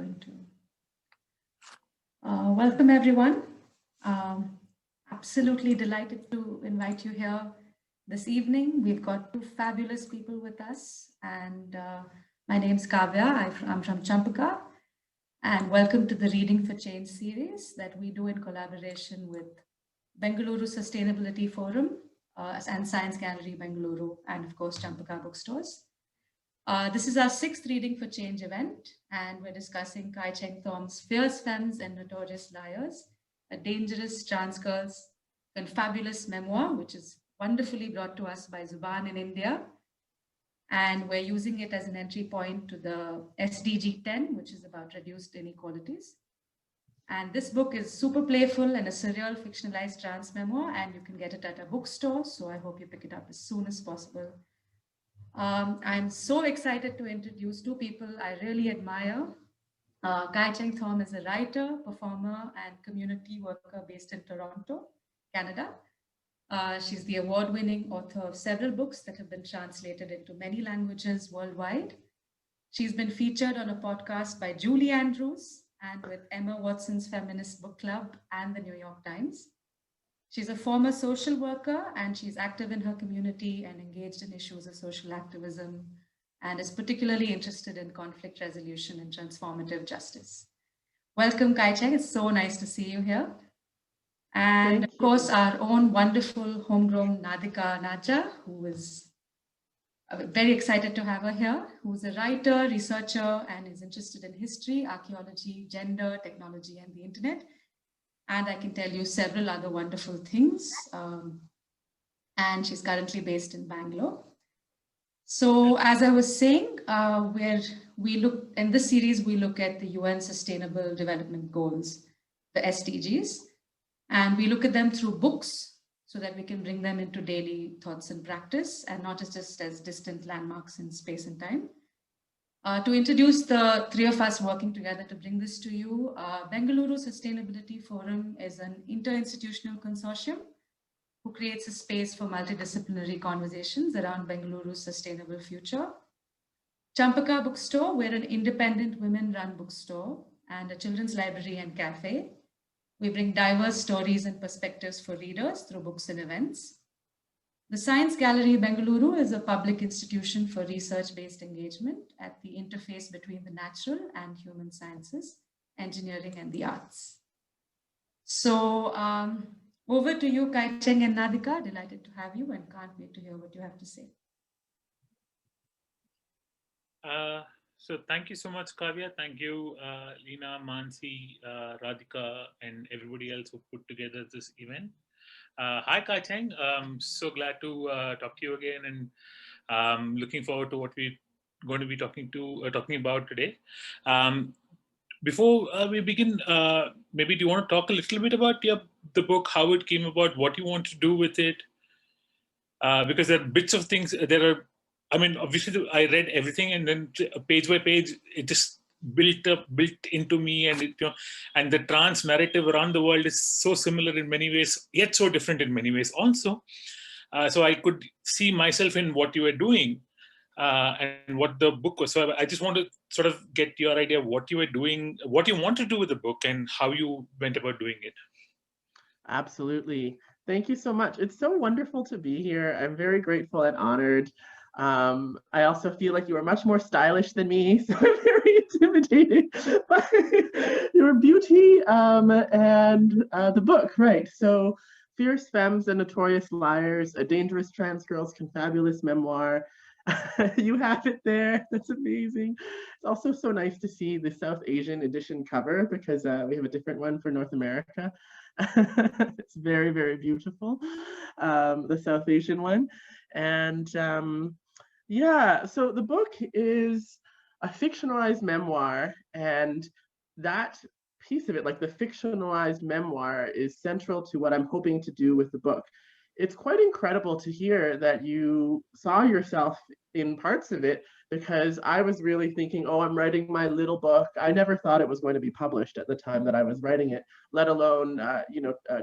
going to. Welcome, everyone. Absolutely delighted to invite you here this evening. We've got two fabulous people with us, and my name's Kavya. I'm from Champaca, and welcome to the Reading for Change series that we do in collaboration with Bengaluru Sustainability Forum and Science Gallery Bengaluru, and of course Champaca Bookstores. This is our 6th Reading for Change event, and we're discussing Kai Cheng Thom's Fierce Femmes and Notorious Liars, a dangerous trans girl's Confabulous memoir, which is wonderfully brought to us by Zuban in India. And we're using it as an entry point to the SDG 10, which is about reduced inequalities. And this book is super playful and a surreal fictionalized trans memoir, and you can get it at a bookstore. So I hope you pick it up as soon as possible. I'm so excited to introduce two people I really admire. Kai Cheng Thom is a writer, performer, and community worker based in Toronto, Canada. She's the award-winning author of several books that have been translated into many languages worldwide. She's been featured on a podcast by Julie Andrews and with Emma Watson's Feminist Book Club and the New York Times. She's a former social worker, and she's active in her community and engaged in issues of social activism, and is particularly interested in conflict resolution and transformative justice. Welcome, Kai Cheng. It's so nice to see you here. And of course, our own wonderful homegrown Nadika Nadja, who is very excited to have her here, who's a writer, researcher, and is interested in history, archaeology, gender, technology, and the internet. And I can tell you several other wonderful things. And she's currently based in Bangalore. So as I was saying, in this series, we look at the UN Sustainable Development Goals, the SDGs, and we look at them through books so that we can bring them into daily thoughts and practice, and not just as distant landmarks in space and time. To introduce the three of us working together to bring this to you, Bengaluru Sustainability Forum is an interinstitutional consortium who creates a space for multidisciplinary conversations around Bengaluru's sustainable future. Champaca Bookstore, we're an independent women-run bookstore and a children's library and cafe. We bring diverse stories and perspectives for readers through books and events. The Science Gallery Bengaluru is a public institution for research-based engagement at the interface between the natural and human sciences, engineering, and the arts. So over to you, Kai Cheng and Nadika. Delighted to have you and can't wait to hear what you have to say. So thank you so much, Kavya. Thank you, Lina, Mansi, Radhika, and everybody else who put together this event. Hi, Kai Cheng. So glad to talk to you again, and looking forward to what we're going to be talking about today. Before we begin, maybe do you want to talk a little bit about the book, how it came about, what you want to do with it? Because there are bits of things. Obviously, I read everything, and then page by page, it just built into me, and and the trans narrative around the world is so similar in many ways, yet so different in many ways also. So I could see myself in what you were doing and what the book was. So I just want to sort of get your idea of what you were doing, what you want to do with the book, and how you went about doing it. Absolutely. Thank you so much. It's so wonderful to be here. I'm very grateful and honored. I also feel like you are much more stylish than me, so I'm very intimidated by your beauty and the book, right? So Fierce Femmes and Notorious Liars, a dangerous trans girl's confabulous memoir. You have it there. That's amazing. It's also so nice to see the South Asian edition cover, because we have a different one for North America. It's very, very beautiful, the South Asian one. And yeah, so the book is a fictionalized memoir, and that piece of it, like the fictionalized memoir, is central to what I'm hoping to do with the book. It's quite incredible to hear that you saw yourself in parts of it, because I was really thinking, oh, I'm writing my little book. I never thought it was going to be published at the time that I was writing it, let alone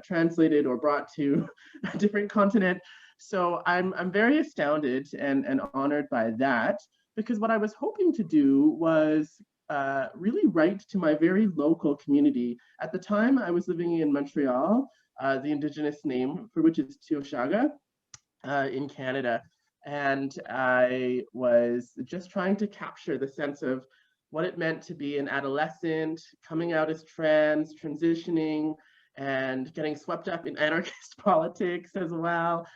translated or brought to a different continent. So I'm very astounded and honored by that, because what I was hoping to do was really write to my very local community. At the time, I was living in Montreal, the Indigenous name for which is Tiohtià:ke in Canada. And I was just trying to capture the sense of what it meant to be an adolescent, coming out as trans, transitioning, and getting swept up in anarchist politics as well,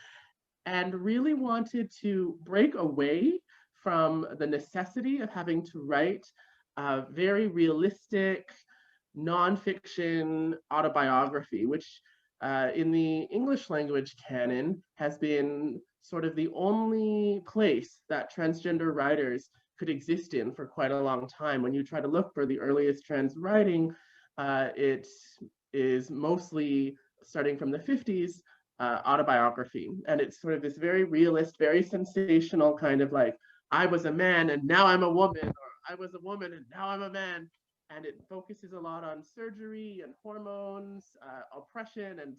and really wanted to break away from the necessity of having to write a very realistic, nonfiction autobiography, which in the English language canon has been sort of the only place that transgender writers could exist in for quite a long time. When you try to look for the earliest trans writing, it is mostly starting from the 50s, autobiography. And it's sort of this very realist, very sensational kind of like, I was a man and now I'm a woman, or I was a woman and now I'm a man. And it focuses a lot on surgery and hormones, oppression, and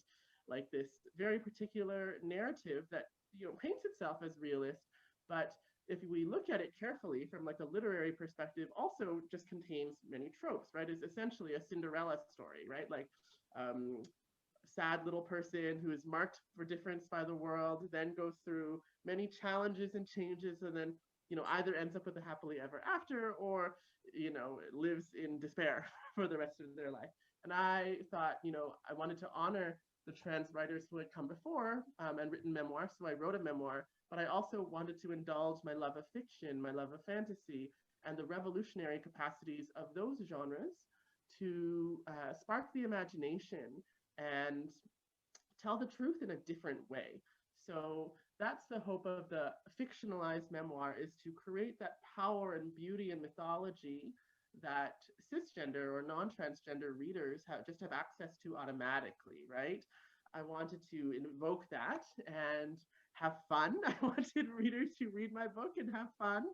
like this very particular narrative that, you know, paints itself as realist, but if we look at it carefully from like a literary perspective, also just contains many tropes, right? It's essentially a Cinderella story, right? Like sad little person who is marked for difference by the world, then goes through many challenges and changes, and then, you know, either ends up with a happily ever after, or, you know, lives in despair for the rest of their life. And I thought, you know, I wanted to honor the trans writers who had come before and written memoir. So I wrote a memoir, but I also wanted to indulge my love of fiction, my love of fantasy, and the revolutionary capacities of those genres to spark the imagination and tell the truth in a different way. So that's the hope of the fictionalized memoir, is to create that power and beauty and mythology that cisgender or non-transgender readers just have access to automatically, right? I wanted to invoke that and have fun. I wanted readers to read my book and have fun,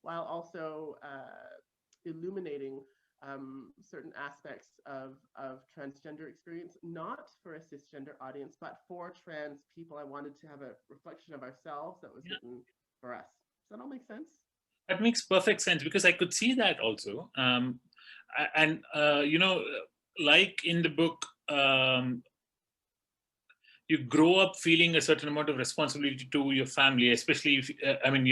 while also illuminating certain aspects of transgender experience, not for a cisgender audience, but for trans people. I wanted to have a reflection of ourselves that was written for us. Does that all make sense? That makes perfect sense, because I could see that also. You know, like in the book, you grow up feeling a certain amount of responsibility to your family, especially if, I mean,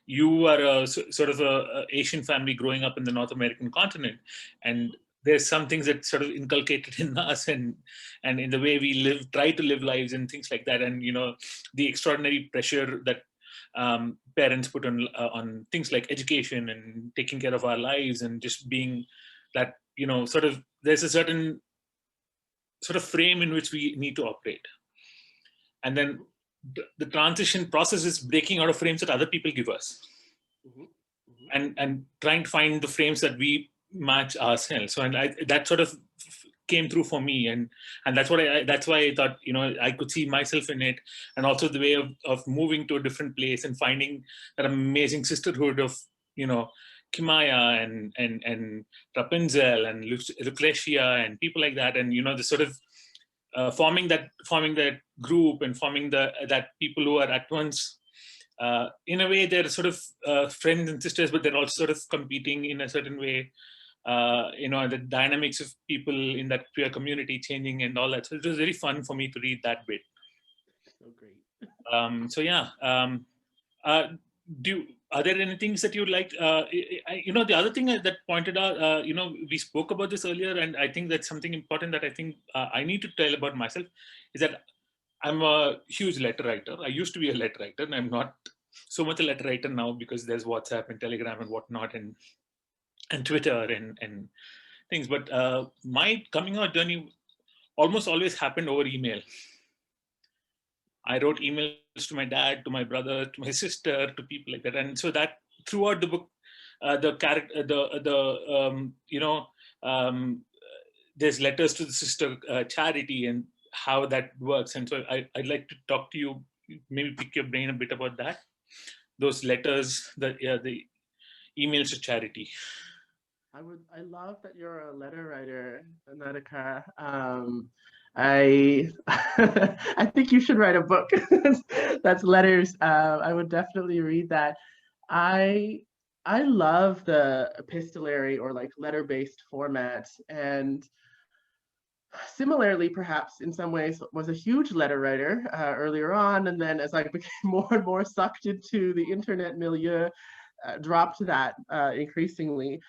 you are a sort of a Asian family growing up in the North American continent, and there's some things that sort of inculcated in us and in the way we try to live lives and things like that. And, you know, the extraordinary pressure that parents put on things like education and taking care of our lives, and just being that, you know, sort of, there's a certain sort of frame in which we need to operate. And then the transition process is breaking out of frames that other people give us, and trying to find the frames that we match ourselves. So, and that sort of came through for me, and that's why I thought, you know, I could see myself in it, and also the way of moving to a different place and finding that amazing sisterhood of, you know, Kimaya and Rapunzel and Lucretia and people like that, and, you know, the sort of forming that group and forming that people who are at once, in a way, they're sort of friends and sisters, but they're also sort of competing in a certain way. You know, the dynamics of people in that queer community changing and all that. So it was very fun for me to read that bit. So great. So yeah. Are there any things that you'd like? You know, the other thing that pointed out, you know, we spoke about this earlier, and I think that's something important that I think I need to tell about myself, is that I'm a huge letter writer. I used to be a letter writer, and I'm not so much a letter writer now, because there's WhatsApp and Telegram and whatnot, and Twitter and things. But my coming out journey almost always happened over email. I wrote emails to my dad, to my brother, to my sister, to people like that. And so that throughout the book, you know, there's letters to the sister Charity and how that works. And so I'd like to talk to you, maybe pick your brain a bit about that. Those letters, the emails to Charity. I love that you're a letter writer, Nadika. I I think you should write a book that's letters. I would definitely read that. I I love the epistolary or like letter-based format, and similarly, perhaps in some ways, was a huge letter writer earlier on, and then as I became more and more sucked into the internet milieu, dropped that increasingly,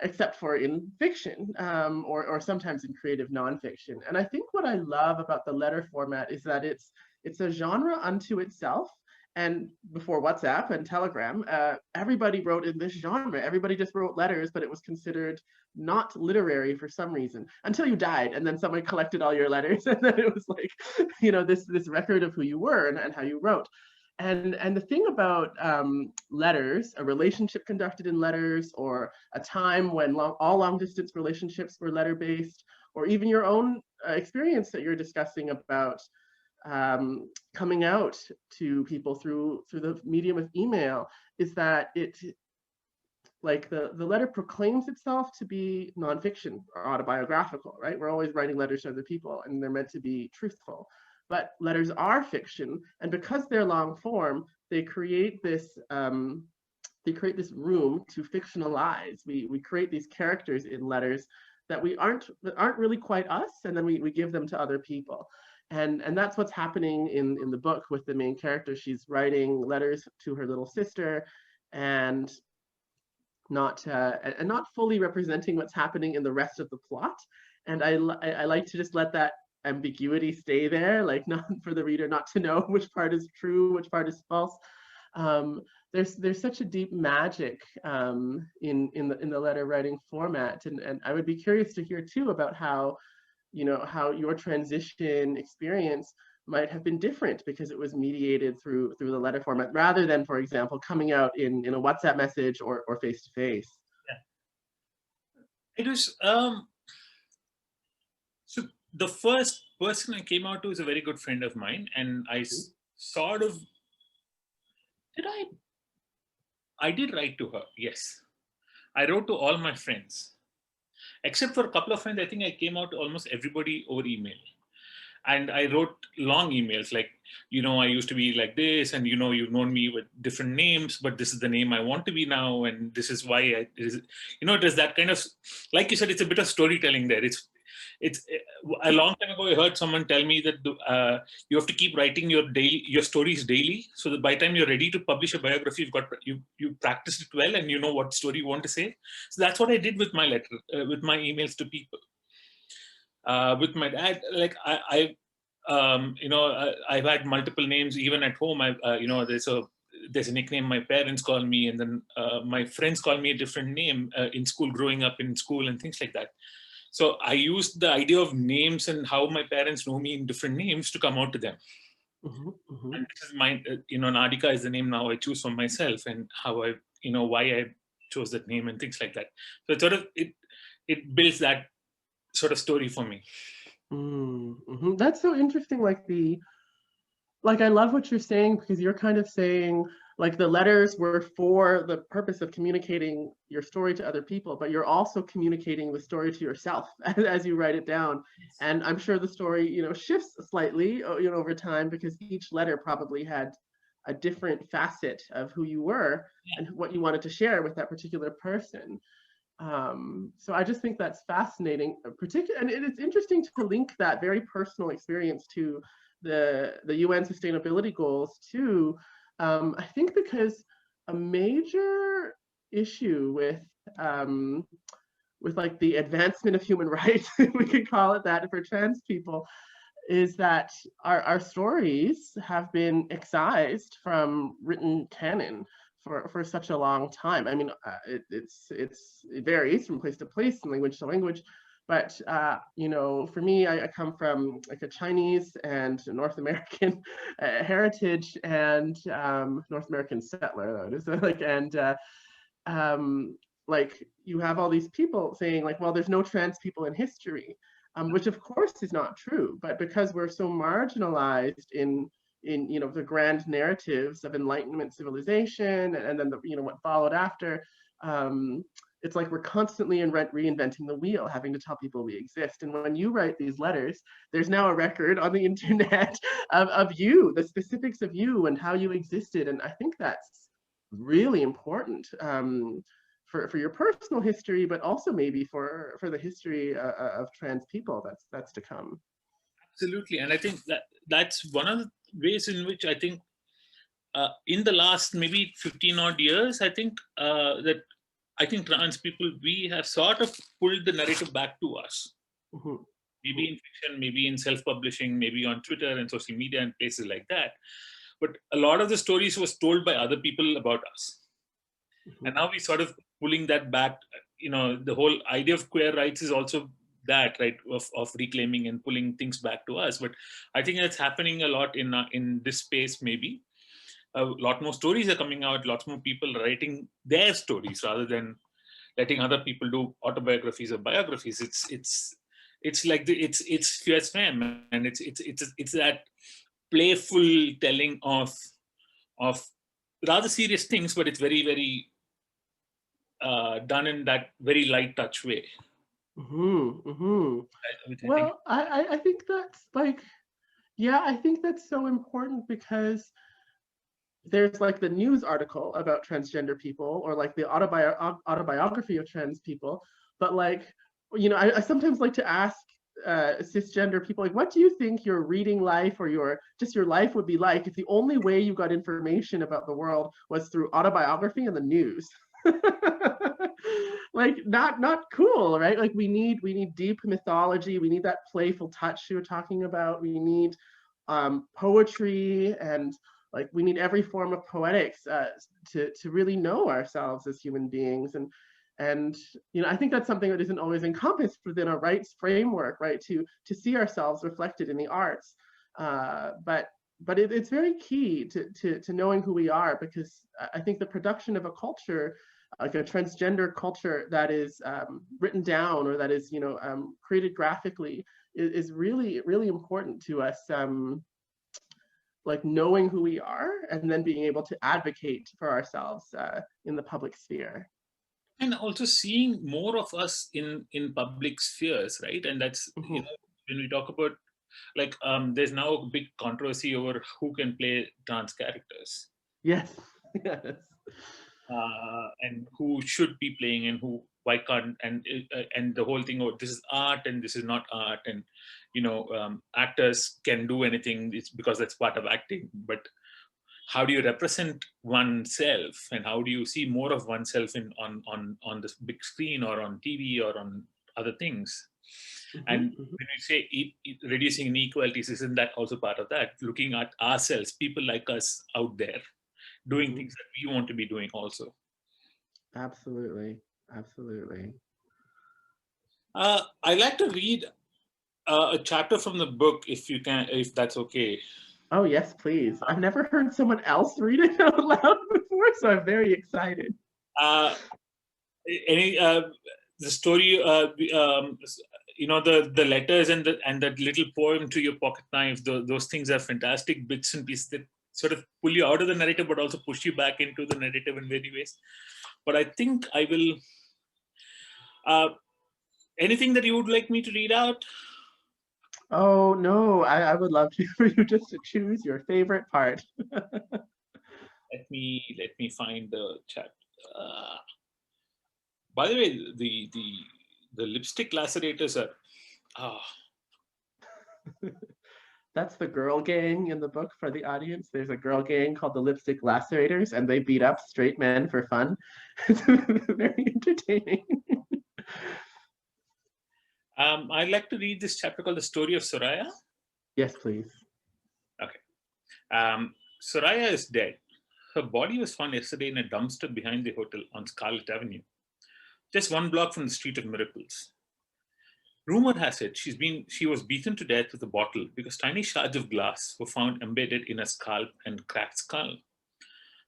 except for in fiction or sometimes in creative nonfiction. And I think what I love about the letter format is that it's a genre unto itself. And before WhatsApp and Telegram, everybody wrote in this genre. Everybody just wrote letters, but it was considered not literary for some reason until you died, and then someone collected all your letters, and then it was like, this record of who you were and how you wrote. And the thing about letters, a relationship conducted in letters, or a time when all long distance relationships were letter based, or even your own experience that you're discussing about coming out to people through the medium of email, is that it, like the letter proclaims itself to be nonfiction or autobiographical, right? We're always writing letters to other people and they're meant to be truthful. But letters are fiction, and because they're long form, they create this room to fictionalize. We create these characters in letters that aren't really quite us, and then we give them to other people. And that's what's happening in the book with the main character. She's writing letters to her little sister, and not fully representing what's happening in the rest of the plot. And I like to just let that ambiguity stay there, like not for the reader not to know which part is true, which part is false. There's such a deep magic in the letter writing format, and I would be curious to hear too about how your transition experience might have been different because it was mediated through the letter format rather than, for example, coming out in a WhatsApp message or face to face. Yeah, it was. So the first person I came out to is a very good friend of mine, and I sort of I did write to her. Yes, I wrote to all my friends, except for a couple of friends. I think I came out to almost everybody over email. And I wrote long emails like, I used to be like this, and you've known me with different names, but this is the name I want to be now, and this is why it is that kind of, like you said, it's a bit of storytelling there. It's a long time ago I heard someone tell me that you have to keep writing your stories daily, so that by the time you're ready to publish a biography, you practiced it well and you know what story you want to say. So that's what I did with my letter, with my emails to people. With my dad, like I've had multiple names even at home. There's a nickname my parents call me, and then my friends call me a different name in school, growing up in school and things like that. So I used the idea of names and how my parents know me in different names to come out to them. Mm-hmm, mm-hmm. And this is my, Nadika is the name now I choose for myself, and how I, why I chose that name and things like that. So it sort of it builds that sort of story for me. Mm-hmm. That's so interesting. I love what you're saying, because you're kind of saying like the letters were for the purpose of communicating your story to other people, but you're also communicating the story to yourself as you write it down. And I'm sure the story, shifts slightly, over time, because each letter probably had a different facet of who you were and what you wanted to share with that particular person. So I just think that's fascinating, and it's interesting to link that very personal experience to the UN sustainability goals too. I think because a major issue with like the advancement of human rights, if we could call it that, for trans people, is that our stories have been excised from written canon for such a long time. I mean, it varies from place to place and language to language, but for me, I come from like a Chinese and North American heritage, and North American settler, that is, like, and like you have all these people saying like, well, there's no trans people in history, which of course is not true, but because we're so marginalized in the grand narratives of Enlightenment civilization, and then what followed after, it's like we're constantly reinventing the wheel, having to tell people we exist. And when you write these letters, there's now a record on the internet of you, the specifics of you and how you existed. And I think that's really important for your personal history, but also maybe for the history of trans people that's to come. Absolutely. And I think that's one of the ways in which I think in the last maybe 15 odd years, I think trans people, we have sort of pulled the narrative back to us. Mm-hmm. Maybe in fiction, maybe in self-publishing, maybe on Twitter and social media and places like that. But a lot of the stories was told by other people about us. Mm-hmm. And now we sort of pulling that back. You know, the whole idea of queer rights is also that, right, of reclaiming and pulling things back to us. But I think that's happening a lot in this space, maybe. A lot more stories are coming out, lots more people writing their stories rather than letting other people do autobiographies or biographies. It's like it's fierce femme, and it's that playful telling of rather serious things, but it's very, very done in that very light touch way. Mm-hmm. Mm-hmm. Well, I think that's like, yeah, I think that's so important, because there's like the news article about transgender people, or like the autobiography of trans people. But like, you know, I sometimes like to ask cisgender people, like, what do you think your reading life or your life would be like if the only way you got information about the world was through autobiography and the news? Like, not cool, right? Like, we need deep mythology, we need that playful touch you were talking about, we need poetry, and like, we need every form of poetics to really know ourselves as human beings. And you know, I think that's something that isn't always encompassed within a rights framework, right? To see ourselves reflected in the arts. But it's very key to knowing who we are, because I think the production of a culture, like a transgender culture, that is written down, or that is, you know, created graphically, is really, really important to us. Like, knowing who we are and then being able to advocate for ourselves in the public sphere. And also seeing more of us in public spheres, right? And that's, mm-hmm. You know, when we talk about, like, there's now a big controversy over who can play trans characters. Yes, yes. And who should be playing and why can't, and the whole thing, oh, this is art and this is not art, and you know, actors can do anything, it's because that's part of acting. But how do you represent oneself, and how do you see more of oneself on this big screen, or on TV, or on other things? Mm-hmm. And when we say reducing inequalities, isn't that also part of that? Looking at ourselves, people like us out there, doing things that we want to be doing also. Absolutely, absolutely. I'd like to read a chapter from the book, if that's okay. Oh yes, please. I've never heard someone else read it out loud before, so I'm very excited. The story, you know, the letters and that little poem to your pocket knife, those things are fantastic bits and pieces that sort of pull you out of the narrative, but also push you back into the narrative in many ways. But I think I will. Anything that you would like me to read out? Oh no, I would love for you just to choose your favorite part. Let me find the chat. By the way, the lipstick lacerators are. That's the girl gang in the book for the audience. There's a girl gang called the Lipstick Lacerators, and they beat up straight men for fun. It's very entertaining. I'd like to read this chapter called The Story of Soraya. Yes, please. Okay. Soraya is dead. Her body was found yesterday in a dumpster behind the hotel on Scarlet Avenue, just 1 block from the Street of Miracles. Rumor has it she was beaten to death with a bottle because tiny shards of glass were found embedded in her scalp and cracked skull.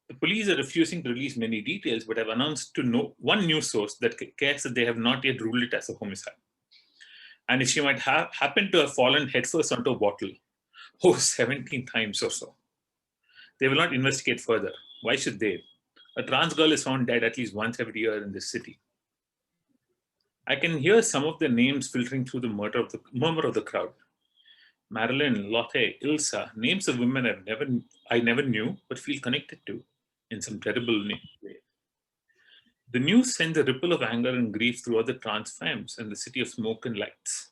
The police are refusing to release many details, but have announced to one news source that cares that they have not yet ruled it as a homicide. And if she might happen to have fallen headfirst onto a bottle, 17 times or so, they will not investigate further. Why should they? A trans girl is found dead at least once every year in this city. I can hear some of their names filtering through the murmur of the crowd. Marilyn, Lotte, Ilsa, names of women I never knew but feel connected to. in some terrible way. The news sends a ripple of anger and grief throughout the trans femmes and the city of smoke and lights.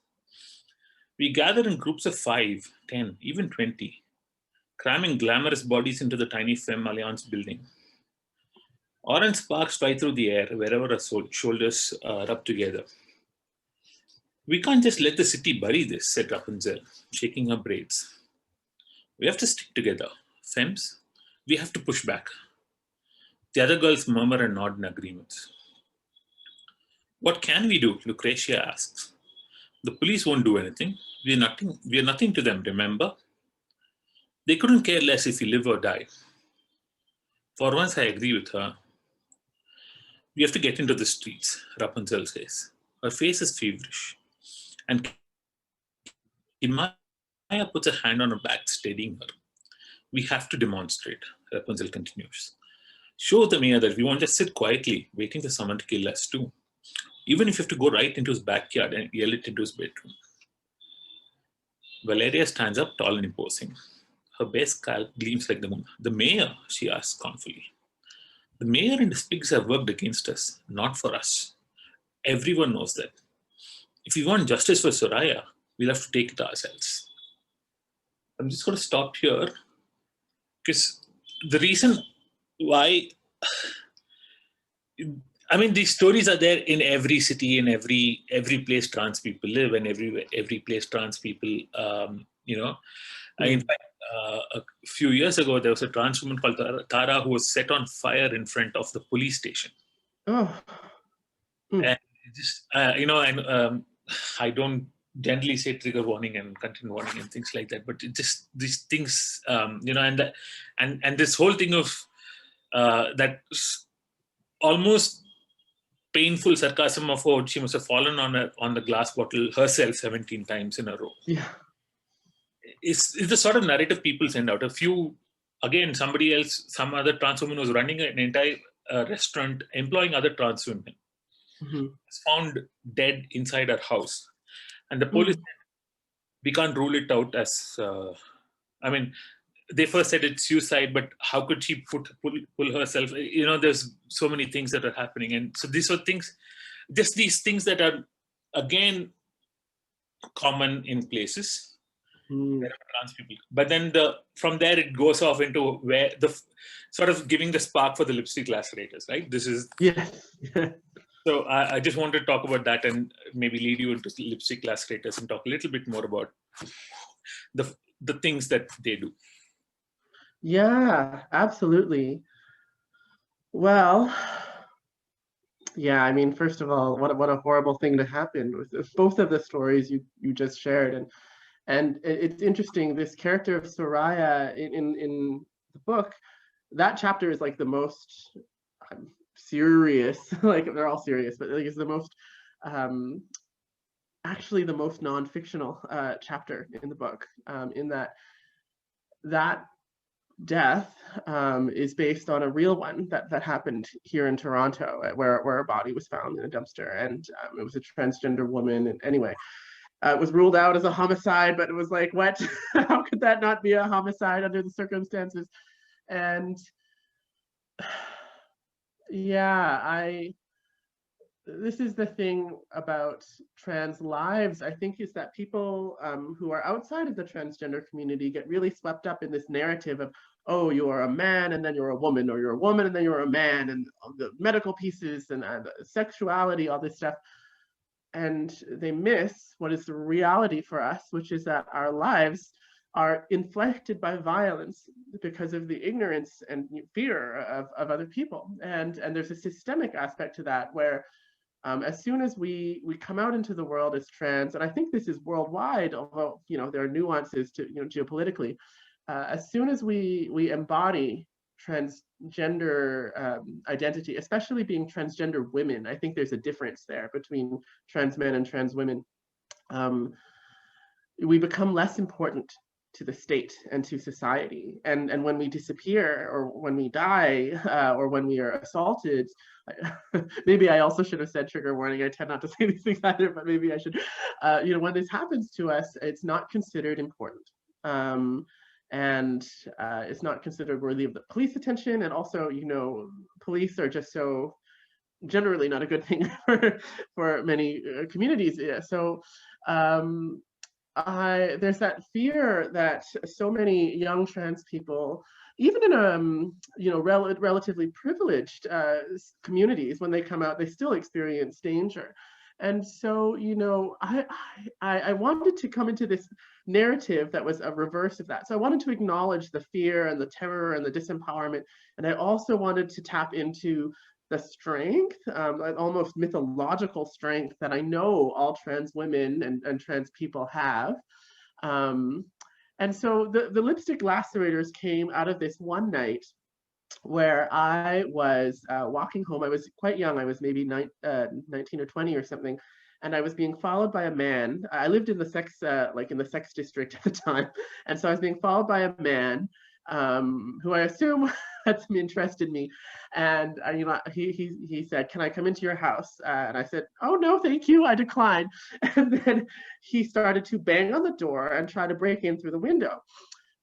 We gather in groups of 5, 10, even 20, cramming glamorous bodies into the tiny Femme Alliance building. Orange sparks fly through the air wherever our shoulders rub together. We can't just let the city bury this, said Rapunzel, shaking her braids. We have to stick together. Femmes, we have to push back. The other girls murmur and nod in agreement. What can we do? Lucretia asks. The police won't do anything. We are nothing to them, remember? They couldn't care less if we live or die. For once, I agree with her. We have to get into the streets, Rapunzel says. Her face is feverish. And Maya puts a hand on her back, steadying her. We have to demonstrate, Rapunzel continues. Show the mayor that we won't just sit quietly, waiting for someone to kill us too. Even if you have to go right into his backyard and yell it into his bedroom. Valeria stands up tall and imposing. Her bare scalp gleams like the moon. The mayor, she asks scornfully. The mayor and his pigs have worked against us, not for us. Everyone knows that. If we want justice for Soraya, we'll have to take it ourselves. I'm just going to stop here because the reason why, I mean, these stories are there in every city, in every place trans people live, and every place trans people, In fact, a few years ago, there was a trans woman called Tara who was set on fire in front of the police station. Oh. And just, I don't generally say trigger warning and content warning and things like that, but it just these things, and this whole thing of that almost painful sarcasm of, oh, she must have fallen on the glass bottle herself 17 times in a row. Yeah. It's the sort of narrative people send out. Somebody else, some other trans woman was running an entire restaurant employing other trans women. Mm-hmm. Was found dead inside her house. And the police said, we can't rule it out as, they first said it's suicide, but how could she pull herself? There's so many things that are happening. And so these are things, just these things that are, again, common in places where trans people. But then from there, it goes off into where the sort of giving the spark for the lipstick lacerators, right? This is... Yes. So I just want to talk about that and maybe lead you into lipstick lacerators and talk a little bit more about the things that they do. Yeah, absolutely. Well, yeah, I mean, first of all, what a horrible thing to happen with both of the stories you just shared. And it's interesting, this character of Soraya in the book, that chapter is like the most serious, like they're all serious, but like it's the most, actually the most non-fictional chapter in the book, in that death is based on a real one that happened here in Toronto, where a body was found in a dumpster, and it was a transgender woman. And anyway, it was ruled out as a homicide, but it was like, what? How could that not be a homicide under the circumstances? And yeah, this is the thing about trans lives, I think, is that people who are outside of the transgender community get really swept up in this narrative of, oh, you are a man and then you're a woman, or you're a woman and then you're a man, and the medical pieces and sexuality, all this stuff. And they miss what is the reality for us, which is that our lives are inflected by violence because of the ignorance and fear of other people. And there's a systemic aspect to that where as soon as we come out into the world as trans, and I think this is worldwide, although there are nuances to geopolitically, as soon as we embody transgender identity, especially being transgender women, I think there's a difference there between trans men and trans women. We become less important to the state and to society, and when we disappear, or when we die, or when we are assaulted, maybe I also should have said trigger warning. I tend not to say these things either, but maybe I should. When this happens to us, it's not considered important. and is not considered worthy of the police attention. And also, you know, police are just so generally not a good thing for many communities. Yeah. So there's that fear that so many young trans people, even in you know, relatively privileged communities, when they come out, they still experience danger. And so, you know, I wanted to come into this narrative that was a reverse of that. So I wanted to acknowledge the fear and the terror and the disempowerment. And I also wanted to tap into the strength, almost mythological strength that I know all trans women and trans people have. And so the Lipstick Lacerators came out of this one night where I was walking home. I was quite young. I was maybe 19 or 20 or something. And I was being followed by a man. I lived in the sex, like in the sex district at the time. And so I was being followed by a man who I assume had some interest in me. And you know, he said, "Can I come into your house?" And I said, "Oh no, thank you," I declined. And then he started to bang on the door and try to break in through the window.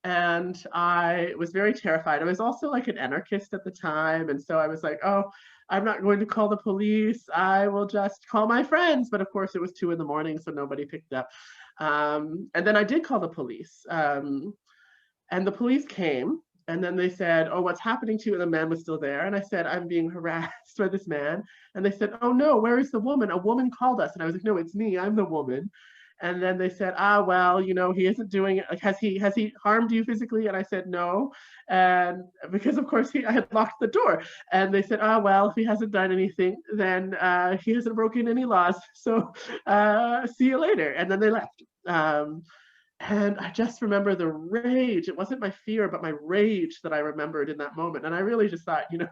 And I was very terrified. I was also like an anarchist at the time. And so I was like, oh, I'm not going to call the police. I will just call my friends. But of course it was 2 a.m, so nobody picked up. And then I did call the police. And the police came, and then they said, "Oh, what's happening to you?" And the man was still there. And I said, "I'm being harassed by this man." And they said, "Oh no, where is the woman? A woman called us." And I was like, "No, it's me, I'm the woman." And then they said, well, you know, he isn't doing it. Like, has he harmed you physically? And I said, no. And because of course I had locked the door. And they said, well, if he hasn't done anything, then he hasn't broken any laws. So see you later. And then they left. And I just remember the rage. It wasn't my fear, but my rage that I remembered in that moment. And I really just thought, you know,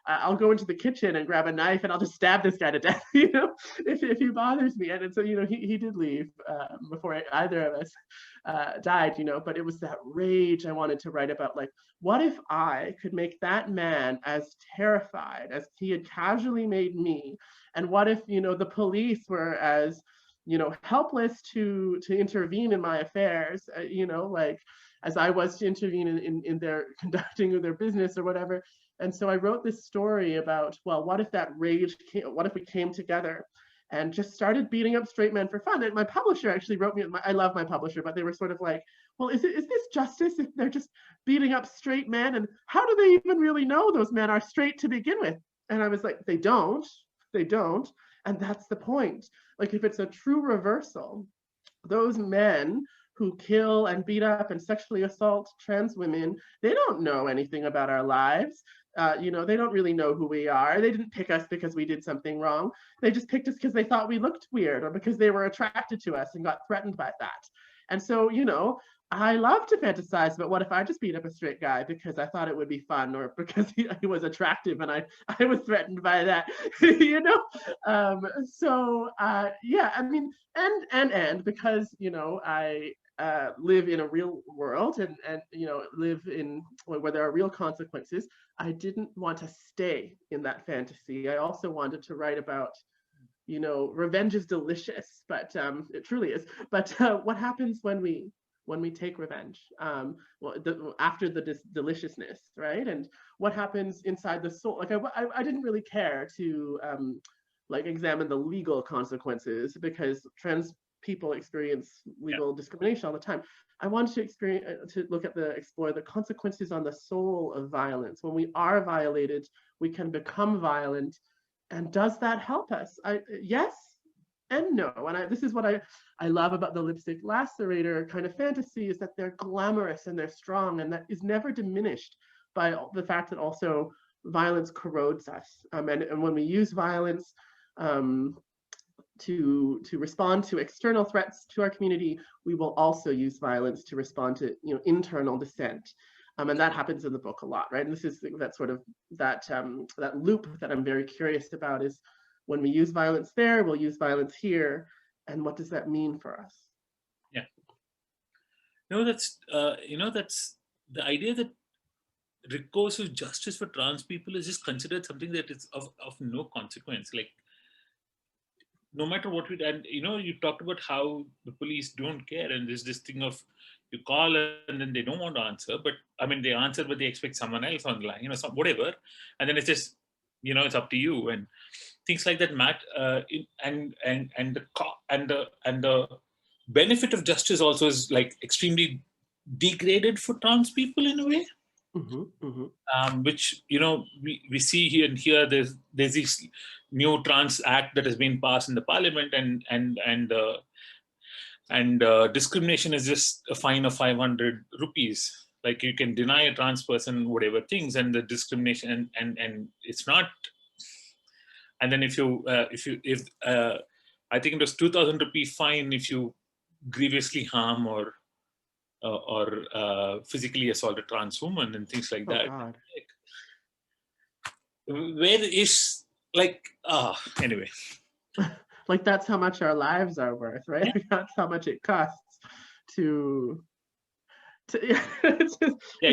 I'll go into the kitchen and grab a knife and I'll just stab this guy to death, you know, if he bothers me. And so, you know, he did leave before either of us died, you know, but it was that rage I wanted to write about. Like, what if I could make that man as terrified as he had casually made me? And what if, you know, the police were as, you know, helpless to intervene in my affairs, you know, like as I was to intervene in their conducting of their business or whatever. And so I wrote this story about, well, what if that rage came, what if we came together and just started beating up straight men for fun? And my publisher actually wrote me, I love my publisher, but they were sort of like, well, is this justice if they're just beating up straight men? And how do they even really know those men are straight to begin with? And I was like, they don't. And that's the point. Like, if it's a true reversal, those men who kill and beat up and sexually assault trans women, they don't know anything about our lives. You know, they don't really know who we are. They didn't pick us because we did something wrong. They just picked us because they thought we looked weird or because they were attracted to us and got threatened by that. And so, you know, I love to fantasize, but what if I just beat up a straight guy because I thought it would be fun, or because he was attractive and I was threatened by that, you know? Yeah, I mean, and because, you know, I live in a real world and you know, live in where there are real consequences, I didn't want to stay in that fantasy. I also wanted to write about, you know, revenge is delicious, but it truly is. But what happens when we take revenge? After the deliciousness, right? And what happens inside the soul? Like I didn't really care to like examine the legal consequences, because trans people experience legal discrimination all the time. I wanted to explore the consequences on the soul of violence. When we are violated, we can become violent. And does that help us? Yes and no. And this is what I love about the Lipstick Lacerator kind of fantasy, is that they're glamorous and they're strong, and that is never diminished by the fact that also violence corrodes us. And when we use violence to respond to external threats to our community, we will also use violence to respond to, you know, internal dissent. And that happens in the book a lot, right? And this is that sort of that loop that I'm very curious about, is when we use violence there, we'll use violence here, and what does that mean for us? Yeah. No, that's you know, that's the idea that recourse of justice for trans people is just considered something that is of no consequence. Like, no matter what we, and you know, you talked about how the police don't care, and there's this thing of, You call and then they don't want to answer, but I mean, they answer, but they expect someone else on the line, whatever. And then it's just, it's up to you, and things like that, Matt. And the benefit of justice also is like extremely degraded for trans people in a way. Which we see here and here. There's this new trans act that has been passed in the parliament, and discrimination is just a fine of 500 rupees. Like, you can deny a trans person whatever things, and the discrimination and it's not. And then if I think it was 2,000 rupee fine if you grievously harm or physically assault a trans woman and things like that. God. Where is anyway. Like, that's how much our lives are worth, right? Yeah. That's how much it costs to it's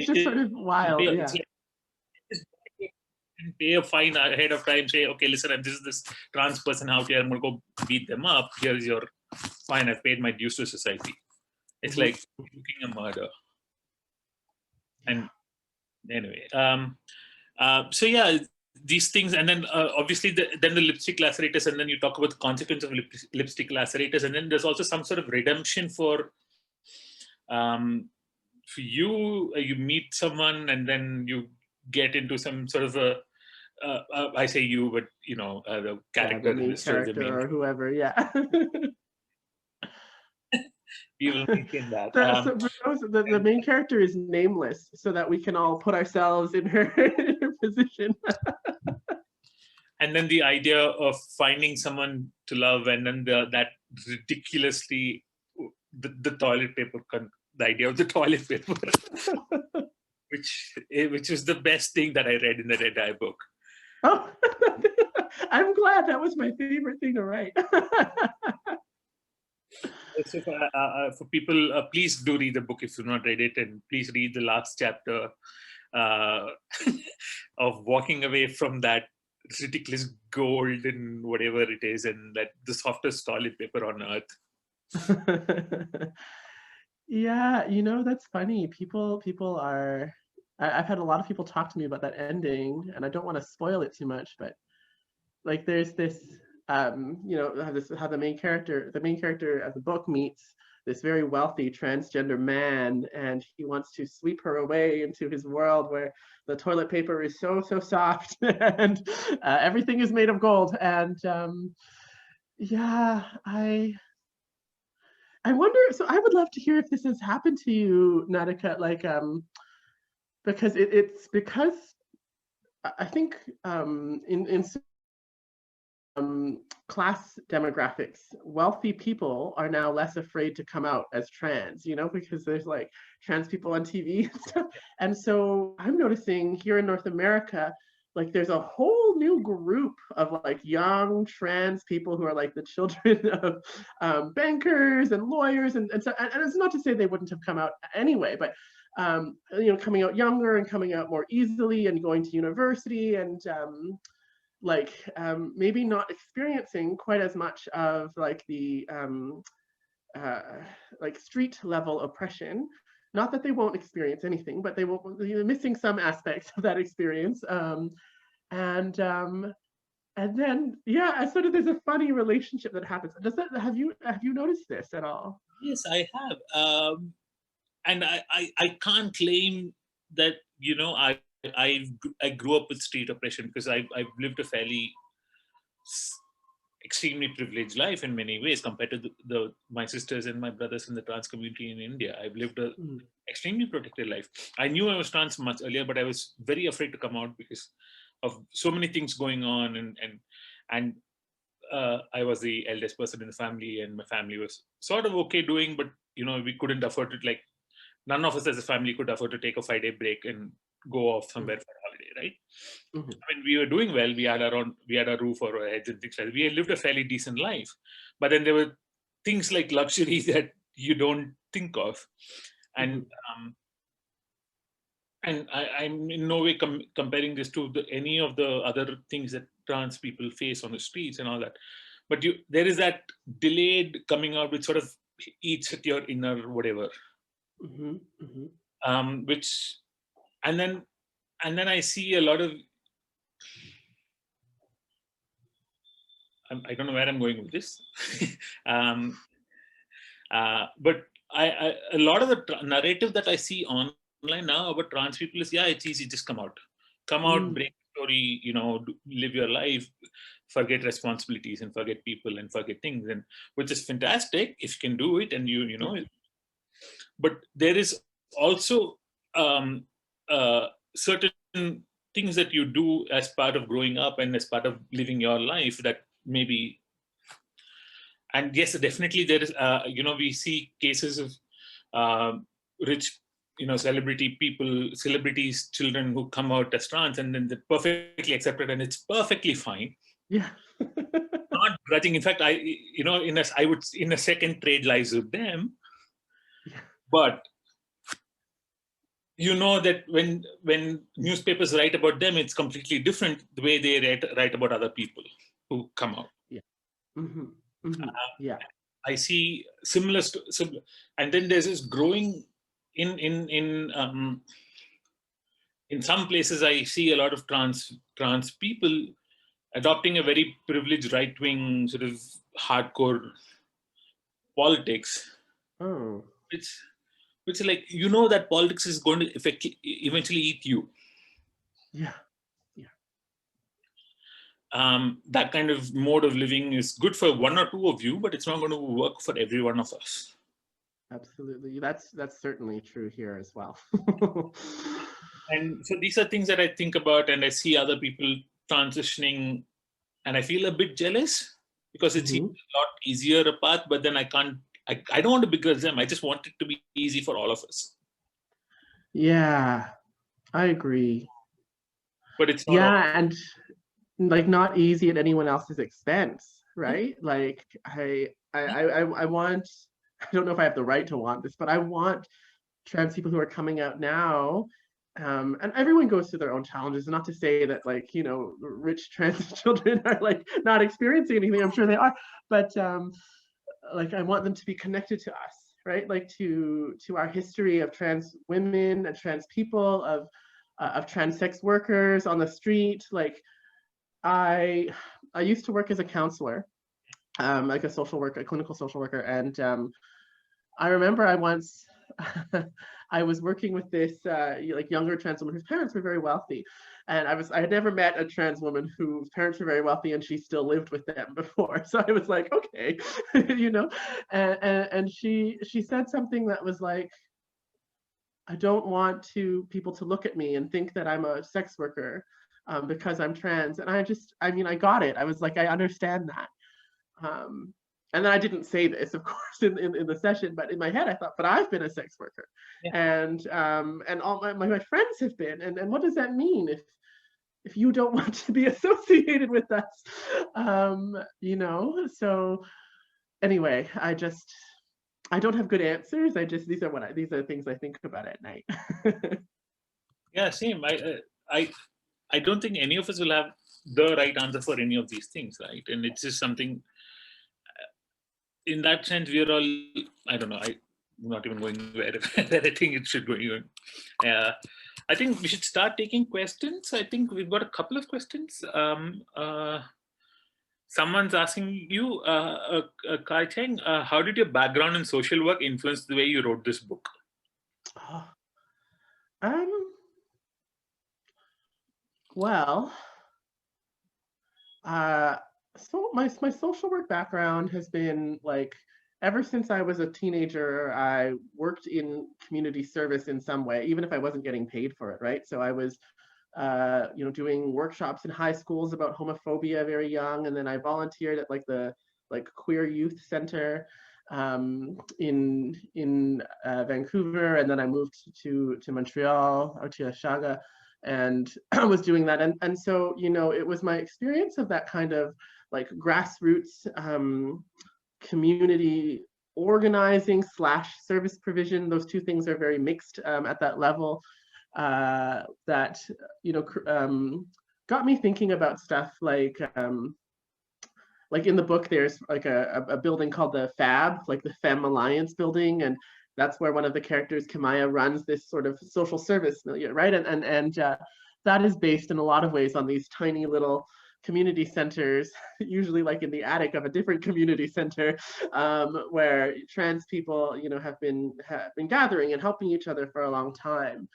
just sort of wild. Yeah. Pay a fine ahead of time, say, okay, listen, this is this trans person out here, I'm going to go beat them up. Here's your fine. I've paid my dues to society. It's like looking a murder. And anyway, so yeah, these things, and then obviously then the lipstick lacerators, and then you talk about the consequence of lipstick lacerators, and then there's also some sort of redemption for you. You meet someone, and then you get into some sort of a I say you, but the character, the main character or whoever, yeah. We will maintain that. The main character is nameless, so that we can all put ourselves in her position. And then the idea of finding someone to love, and then that ridiculously the toilet paper, the idea of the toilet paper, which is the best thing that I read in the Red Eye book. Oh, I'm glad. That was my favorite thing to write. So for people, please do read the book if you've not read it, and please read the last chapter of walking away from that ridiculous gold and whatever it is, and that the softest toilet paper on earth. Yeah, that's funny. People are. I've had a lot of people talk to me about that ending, and I don't want to spoil it too much, but like, there's this, how the main character of the book meets this very wealthy transgender man, and he wants to sweep her away into his world where the toilet paper is so soft and everything is made of gold. And yeah, I wonder. So I would love to hear if this has happened to you, Nadika. Like, because it's because I think in class demographics, wealthy people are now less afraid to come out as trans, because there's like trans people on TV and stuff. And so I'm noticing here in North America, like, there's a whole new group of like young trans people who are like the children of bankers and lawyers, and so, and it's not to say they wouldn't have come out anyway, but coming out younger and coming out more easily and going to university, and maybe not experiencing quite as much of like the like street level oppression. Not that they won't experience anything, but they will missing some aspects of that experience. And then sort of there's a funny relationship that happens. Have you noticed this at all? Yes, I have. And I can't claim that I grew up with street oppression, because I've lived a fairly extremely privileged life in many ways compared to my sisters and my brothers in the trans community in India. I've lived a extremely protected life. I knew I was trans much earlier, but I was very afraid to come out because of so many things going on, and I was the eldest person in the family, and my family was sort of okay doing, but we couldn't afford it. Like, none of us as a family could afford to take a 5-day break and go off somewhere for a holiday, right? I mean, we were doing well. We had a roof over our heads and things like that. We had lived a fairly decent life. But then there were things like luxury that you don't think of. And I'm in no way comparing this to any of the other things that trans people face on the streets and all that. But there is that delayed coming out, which sort of eats at your inner whatever. which, and then I see a lot of, I don't know where I'm going with this, but a lot of the narrative that I see online now about trans people is, yeah, it's easy, just come out, break the story, live your life, forget responsibilities and forget people and forget things, and which is fantastic if you can do it, and you know, but there is also certain things that you do as part of growing up and as part of living your life that maybe, and yes, definitely there is, we see cases of rich, celebrities, children who come out as trans, and then they're perfectly accepted and it's perfectly fine. Yeah. Not grudging. In fact, I would, in a second, trade lives with them. Yeah. But that when newspapers write about them, it's completely different the way they write about other people who come out. Yeah. Yeah. I see similar, and then there's this growing in some places. I see a lot of trans people adopting a very privileged right-wing sort of hardcore politics. Oh. Which like, that politics is going to eventually eat you. Yeah. That kind of mode of living is good for one or two of you, but it's not going to work for every one of us. Absolutely. That's certainly true here as well. And so these are things that I think about, and I see other people transitioning, and I feel a bit jealous because it seems a lot easier a path, but then I don't want to begrudge them. I just want it to be easy for all of us. Yeah, I agree. But it's not and like not easy at anyone else's expense, right? Like I want, I don't know if I have the right to want this, but I want trans people who are coming out now, and everyone goes through their own challenges, not to say that like, rich trans children are like not experiencing anything. I'm sure they are, but like I want them to be connected to us, right? Like to our history of trans women and trans people, of trans sex workers on the street. Like I used to work as a counselor, like a social worker, a clinical social worker, and I remember I once I was working with this like younger trans woman whose parents were very wealthy, and I had never met a trans woman whose parents were very wealthy and she still lived with them before. So I was like, okay, and she said something that was like, I don't want people to look at me and think that I'm a sex worker because I'm trans. And I got it. I was like, I understand that. And then I didn't say this, of course, in the session, but in my head I thought, but I've been a sex worker, and all my friends have been, and what does that mean if you don't want to be associated with us, So anyway, I don't have good answers. These are things I think about at night. Yeah, same. I don't think any of us will have the right answer for any of these things, right? And it's just something. In that sense, we are all, I don't know, I'm not even going where I think it should go. I think we should start taking questions. I think we've got a couple of questions. Someone's asking you, Kai Cheng, how did your background in social work influence the way you wrote this book? Well, so my social work background has been like, ever since I was a teenager, I worked in community service in some way, even if I wasn't getting paid for it, right? So I was, doing workshops in high schools about homophobia very young, and then I volunteered at like the queer youth center in Vancouver, and then I moved to Montreal, or to Oshaga, and I was doing that, and so it was my experience of that kind of like grassroots community organizing / service provision. Those two things are very mixed at that level, that got me thinking about stuff like in the book there's like a building called the FAB, like the Femme Alliance building, and that's where one of the characters, Kamaya, runs this sort of social service milieu, right? And that is based in a lot of ways on these tiny little community centers, usually like in the attic of a different community center, where trans people, you know, have been gathering and helping each other for a long time.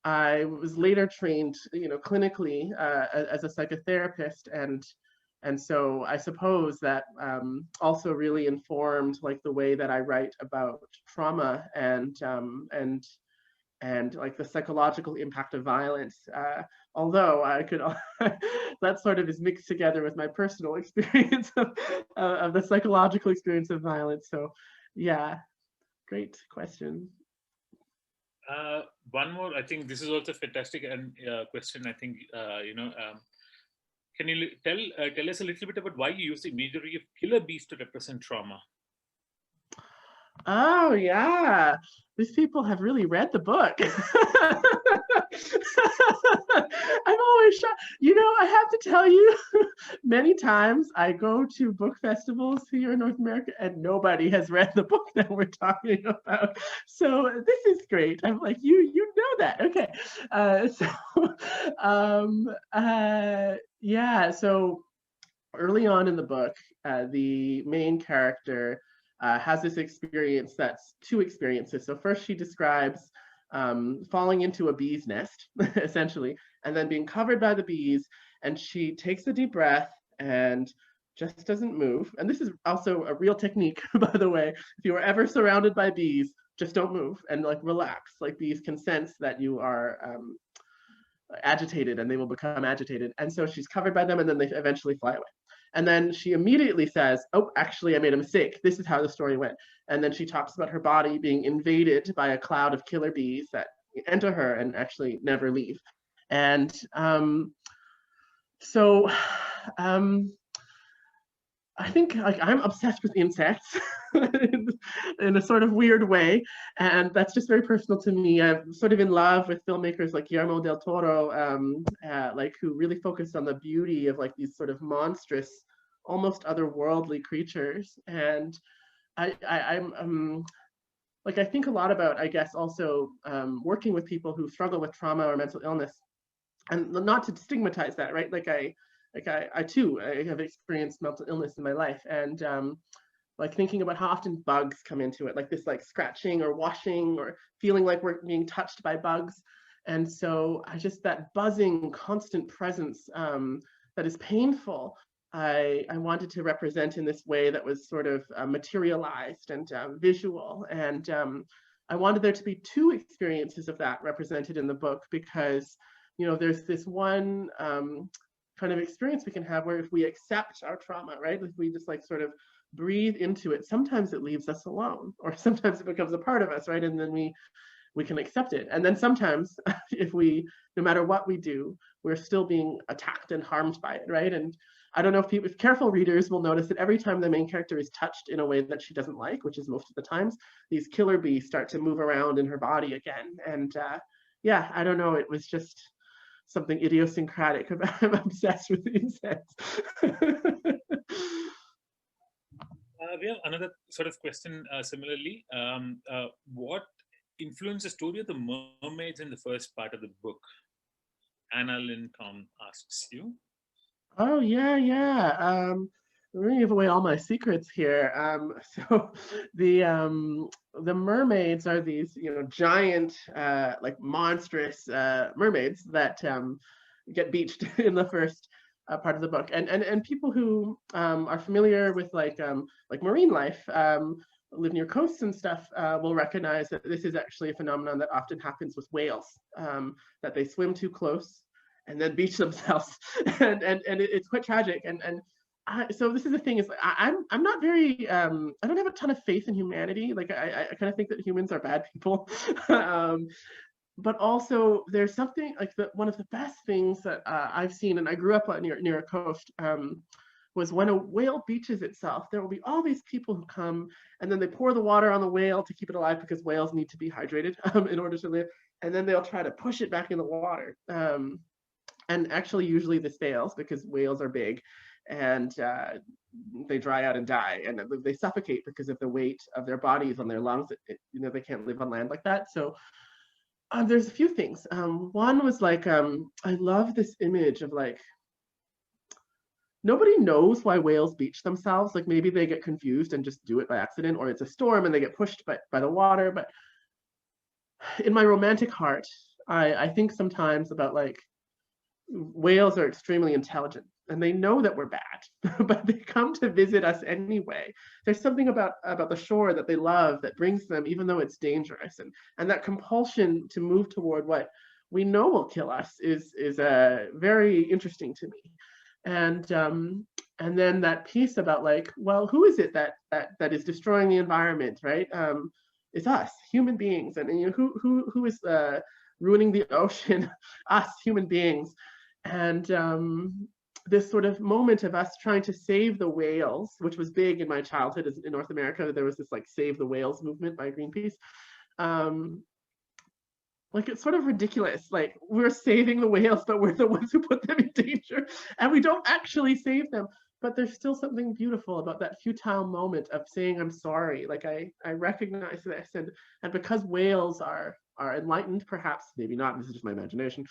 I was later trained, you know, clinically as a psychotherapist, and so I suppose that also really informed like the way that I write about trauma and like the psychological impact of violence. Although I could, that sort of is mixed together with my personal experience of the psychological experience of violence. So yeah, great question. One more, I think this is also fantastic and question. I think you know, can you tell us a little bit about why you use the imagery of killer bees to represent trauma? Oh yeah, these people have really read the book. I'm always shocked. You know, I have to tell you, many times I go to book festivals here in North America and nobody has read the book that we're talking about. So this is great. I'm like, you know that. Okay. Yeah, so early on in the book, the main character has this experience that's two experiences. So first she describes falling into a bee's nest, essentially, and then being covered by the bees, and she takes a deep breath and just doesn't move. And this is also a real technique, by the way. If you are ever surrounded by bees, just don't move and like relax. Like bees can sense that you are agitated and they will become agitated. And so she's covered by them and then they eventually fly away. And then she immediately says, oh, actually, I made a mistake. This is how the story went. And then she talks about her body being invaded by a cloud of killer bees that enter her and actually never leave. And so I think like I'm obsessed with insects in a sort of weird way, and that's just very personal to me. I'm sort of in love with filmmakers like Guillermo del Toro, like who really focused on the beauty of like these sort of monstrous, almost otherworldly creatures. And I'm like I think a lot about, I guess, also working with people who struggle with trauma or mental illness, and not to stigmatize that, right? I too, I have experienced mental illness in my life, and like thinking about how often bugs come into it, like this like scratching or washing or feeling like we're being touched by bugs. And so I just, that buzzing constant presence that is painful, I wanted to represent in this way that was sort of materialized and visual. And I wanted there to be two experiences of that represented in the book, because, you know, there's this one kind of experience we can have where if we accept our trauma, right? If we just like sort of breathe into it, sometimes it leaves us alone, or sometimes it becomes a part of us, right? And then we can accept it. And then sometimes if we, no matter what we do, we're still being attacked and harmed by it, right? And I don't know if people, if careful readers will notice that every time the main character is touched in a way that she doesn't like, which is most of the times, these killer bees start to move around in her body again. And yeah, I don't know, it was just something idiosyncratic about I'm obsessed with insects. We have another sort of question similarly. What influenced the story of the mermaids in the first part of the book? Anna Lynn Tom asks you. Oh yeah. I'm gonna give away all my secrets here. So the mermaids are these, you know, giant, like monstrous mermaids that get beached in the first part of the book. And people who are familiar with like marine life, live near coasts and stuff, will recognize that this is actually a phenomenon that often happens with whales, that they swim too close and then beach themselves, and it's quite tragic. So this is the thing, is I'm not very I don't have a ton of faith in humanity. Like I kind of think that humans are bad people. But also there's something like one of the best things that I've seen, and I grew up near a coast, was when a whale beaches itself, there will be all these people who come and then they pour the water on the whale to keep it alive, because whales need to be hydrated in order to live. And then they'll try to push it back in the water. And actually, usually this fails because whales are big. And they dry out and die, and they suffocate because of the weight of their bodies on their lungs. They can't live on land like that. So there's a few things. One was like, I love this image of like, nobody knows why whales beach themselves. Like maybe they get confused and just do it by accident, or it's a storm and they get pushed by the water. But in my romantic heart, I think sometimes about like, whales are extremely intelligent and they know that we're bad, but they come to visit us anyway. There's something about the shore that they love that brings them, even though it's dangerous. And that compulsion to move toward what we know will kill us is very interesting to me. And then that piece about like, well, who is it that is destroying the environment, right? It's us, human beings. And you know, who is ruining the ocean? Us, human beings. And this sort of moment of us trying to save the whales, which was big in my childhood in North America. There was this like Save the Whales movement by Greenpeace. Like it's sort of ridiculous. Like we're saving the whales, but we're the ones who put them in danger, and we don't actually save them. But there's still something beautiful about that futile moment of saying I'm sorry. Like I recognize this, and because whales are enlightened, perhaps, maybe not, this is just my imagination,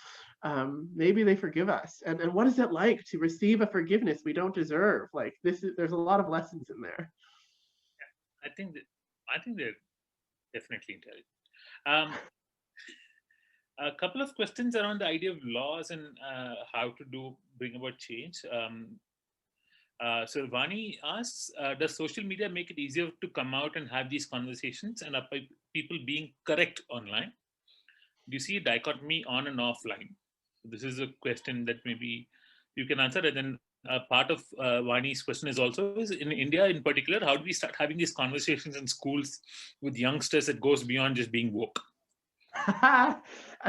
maybe they forgive us. And what is it like to receive a forgiveness we don't deserve? Like there's a lot of lessons in there. Yeah, I think they're definitely intelligent. A couple of questions around the idea of laws and how to bring about change. So Vani asks, does social media make it easier to come out and have these conversations, and are people being correct online? Do you see a dichotomy on and offline? This is a question that maybe you can answer. And then part of Vani's question is also, is in India in particular, how do we start having these conversations in schools with youngsters that goes beyond just being woke? I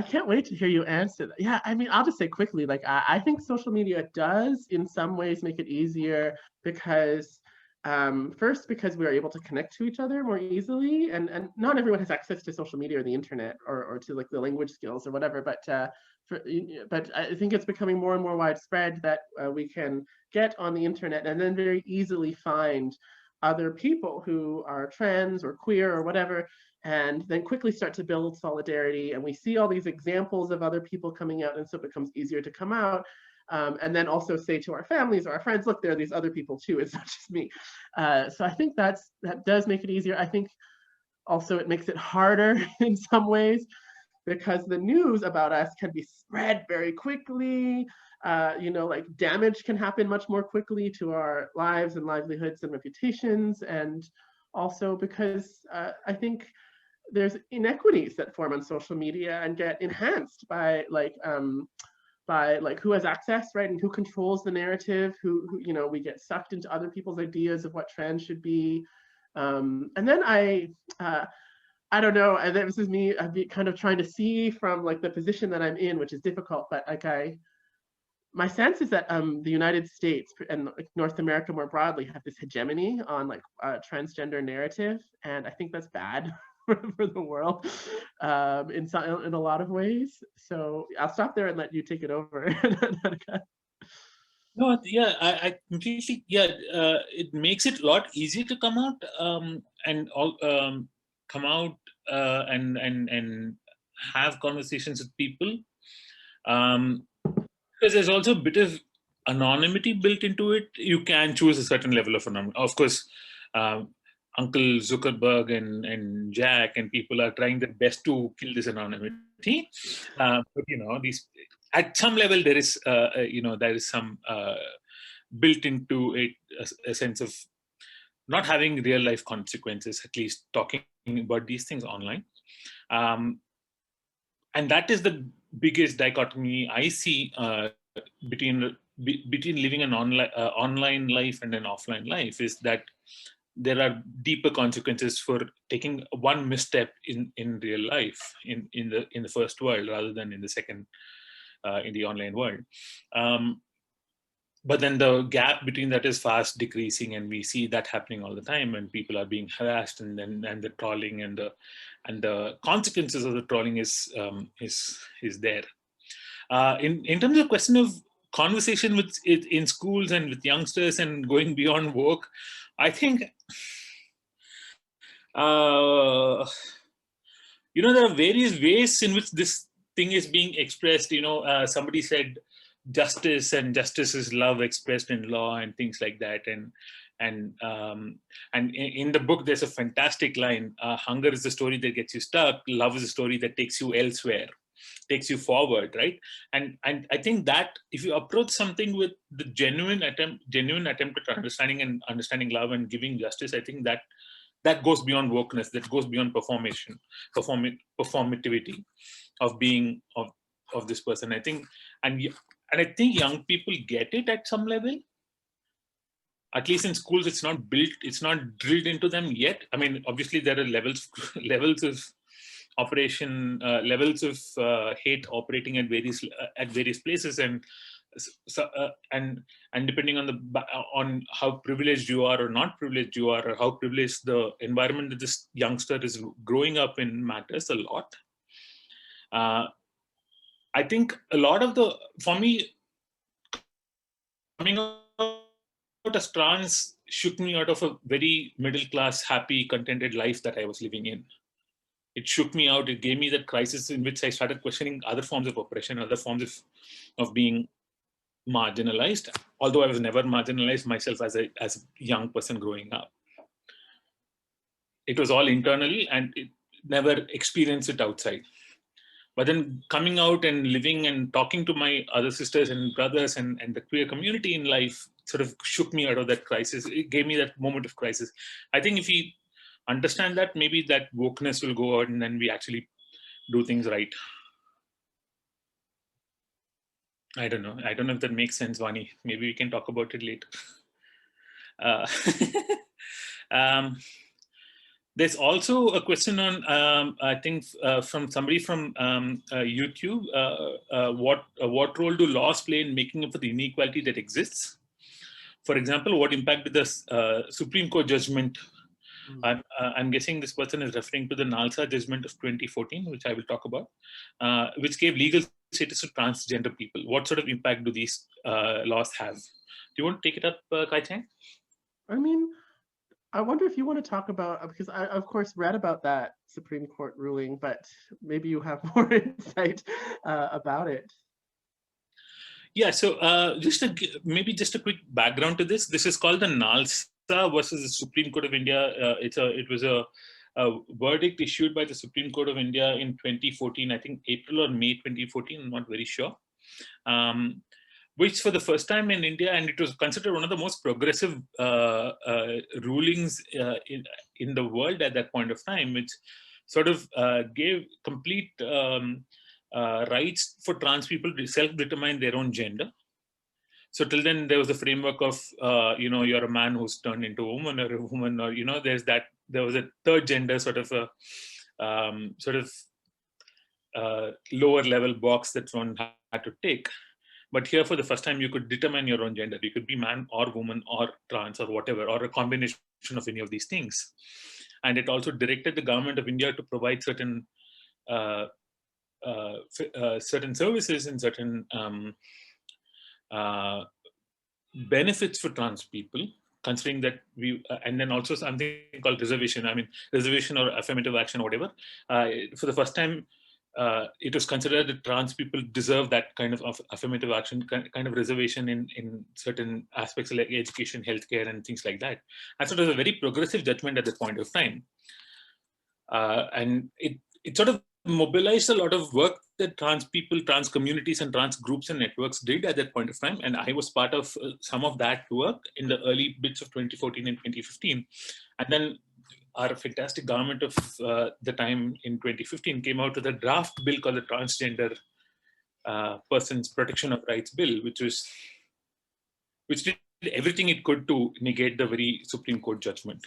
can't wait to hear you answer that. Yeah, I mean, I'll just say quickly, like, I think social media does in some ways make it easier because, first, because we're able to connect to each other more easily, and not everyone has access to social media or the internet or to like the language skills or whatever, but I think it's becoming more and more widespread that we can get on the internet and then very easily find other people who are trans or queer or whatever, and then quickly start to build solidarity. And we see all these examples of other people coming out, and so it becomes easier to come out. And then also say to our families or our friends, look, there are these other people too, it's not just me. So I think that does make it easier. I think also it makes it harder in some ways, because the news about us can be spread very quickly. Like damage can happen much more quickly to our lives and livelihoods and reputations. And also because I think there's inequities that form on social media and get enhanced by who has access, right? And who controls the narrative, who we get sucked into other people's ideas of what trans should be. And then I don't know, and this is me kind of trying to see from like the position that I'm in, which is difficult, but like my sense is that the United States and like North America more broadly have this hegemony on like transgender narrative, and I think that's bad for the world in a lot of ways. So I'll stop there and let you take it over. No, yeah, I completely, yeah, it makes it a lot easier to come out and have conversations with people. Because there's also a bit of anonymity built into it. You can choose a certain level of anonymity. Of course, Uncle Zuckerberg and Jack and people are trying their best to kill this anonymity. But these at some level there is some built into it a sense of not having real life consequences, at least talking about these things online. And that is the biggest dichotomy I see between living an online life and an offline life, is that there are deeper consequences for taking one misstep in real life in the first world rather than in the second in the online world. But then the gap between that is fast decreasing, and we see that happening all the time, and people are being harassed, and the trolling and the consequences of the trolling is there. In terms of question of conversation with it in schools and with youngsters and going beyond work, I think, there are various ways in which this thing is being expressed. Somebody said justice, and justice is love expressed in law and things like that. And in the book, there's a fantastic line: hunger is the story that gets you stuck. Love is the story that takes you elsewhere, takes you forward, right? And I think that if you approach something with the genuine attempt at understanding love and giving justice, I think that goes beyond wokeness, that goes beyond performativity of being of this person. I think, and I think young people get it at some level. At least in schools, it's not drilled into them yet. I mean, obviously there are levels of operation, levels of hate operating at various places, and depending on how privileged you are or not privileged you are, or how privileged the environment that this youngster is growing up in matters a lot. I think a lot of for me, coming out as trans shook me out of a very middle class, happy, contented life that I was living in. It shook me out. It gave me that crisis in which I started questioning other forms of oppression, other forms of being marginalized, although I was never marginalized myself as a young person growing up. It was all internally, and it never experienced it outside. But then coming out and living and talking to my other sisters and brothers and the queer community in life sort of shook me out of that crisis. It gave me that moment of crisis. I think if we understand that, maybe that wokeness will go out and then we actually do things right. I don't know if that makes sense, Vani. Maybe we can talk about it later. There's also a question on, I think, from somebody from YouTube. What role do laws play in making up for the inequality that exists? For example, what impact did the Supreme Court judgment? I'm guessing this person is referring to the Nalsa judgment of 2014, which I will talk about, which gave legal status to transgender people. What sort of impact do these laws have? Do you want to take it up, Kai Cheng? I mean, I wonder if you want to talk about, because I, of course, read about that Supreme Court ruling, but maybe you have more insight about it. Yeah, so maybe just a quick background to this. This is called the Nalsa versus the Supreme Court of India. It was a verdict issued by the Supreme Court of India in 2014, I think April or May 2014, I'm not very sure. Which for the first time in India, and it was considered one of the most progressive rulings in the world at that point of time, which sort of gave complete rights for trans people to self-determine their own gender. So till then, there was a framework of, you're a man who's turned into a woman, or a woman, or, there was a third gender sort of lower level box that one had to take. But here, for the first time, you could determine your own gender. You could be man or woman or trans or whatever, or a combination of any of these things. And it also directed the government of India to provide certain services and certain benefits for trans people, considering that and then also something called reservation. I mean, reservation or affirmative action, or whatever. For the first time, it was considered that trans people deserve that kind of affirmative action, kind of reservation in certain aspects like education, healthcare, and things like that. And so it was a very progressive judgment at that point of time. And it sort of mobilized a lot of work that trans people, trans communities, and trans groups and networks did at that point of time. And I was part of some of that work in the early bits of 2014 and 2015. And then our fantastic government of the time in 2015 came out with a draft bill called the Transgender Persons Protection of Rights Bill, which did everything it could to negate the very Supreme Court judgment.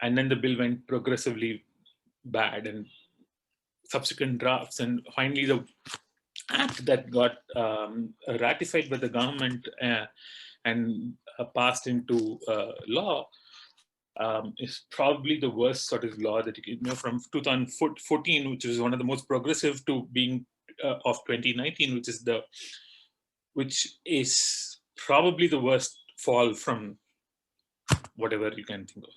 And then the bill went progressively bad, and subsequent drafts, and finally the act that got ratified by the government and passed into law is probably the worst sort of law that you know, from 2014, which is one of the most progressive, to being of 2019, which is the which is probably the worst fall from whatever you can think of.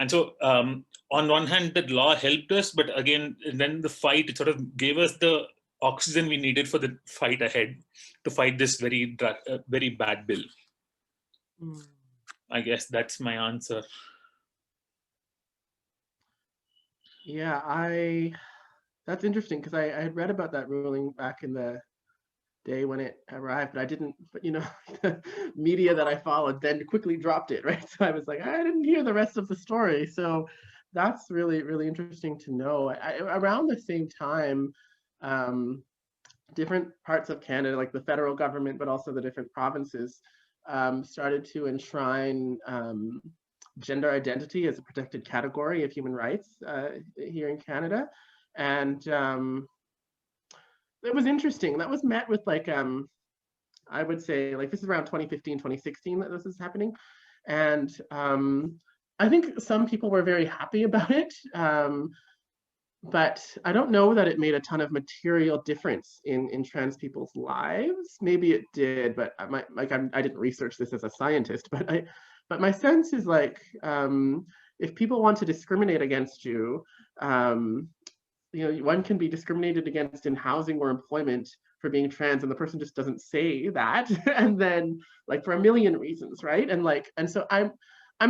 And so on one hand, the law helped us, but again, then the fight, it sort of gave us the oxygen we needed for the fight ahead to fight this very bad bill. I guess that's my answer. Yeah, that's interesting, because I had read about that ruling back in the day when it arrived, but I didn't, but the media that I followed then quickly dropped it, right? So I was like, I didn't hear the rest of the story. So that's really, really interesting to know. Around the same time, different parts of Canada, like the federal government, but also the different provinces, started to enshrine gender identity as a protected category of human rights here in Canada. And it was interesting. That was met with like, I would say, like, this is around 2015, 2016 that this is happening. And I think some people were very happy about it. But I don't know that it made a ton of material difference in trans people's lives. Maybe it did, but I didn't research this as a scientist, but my sense is like, if people want to discriminate against you, one can be discriminated against in housing or employment for being trans, and the person just doesn't say that, and then like for a million reasons, right? And so I'm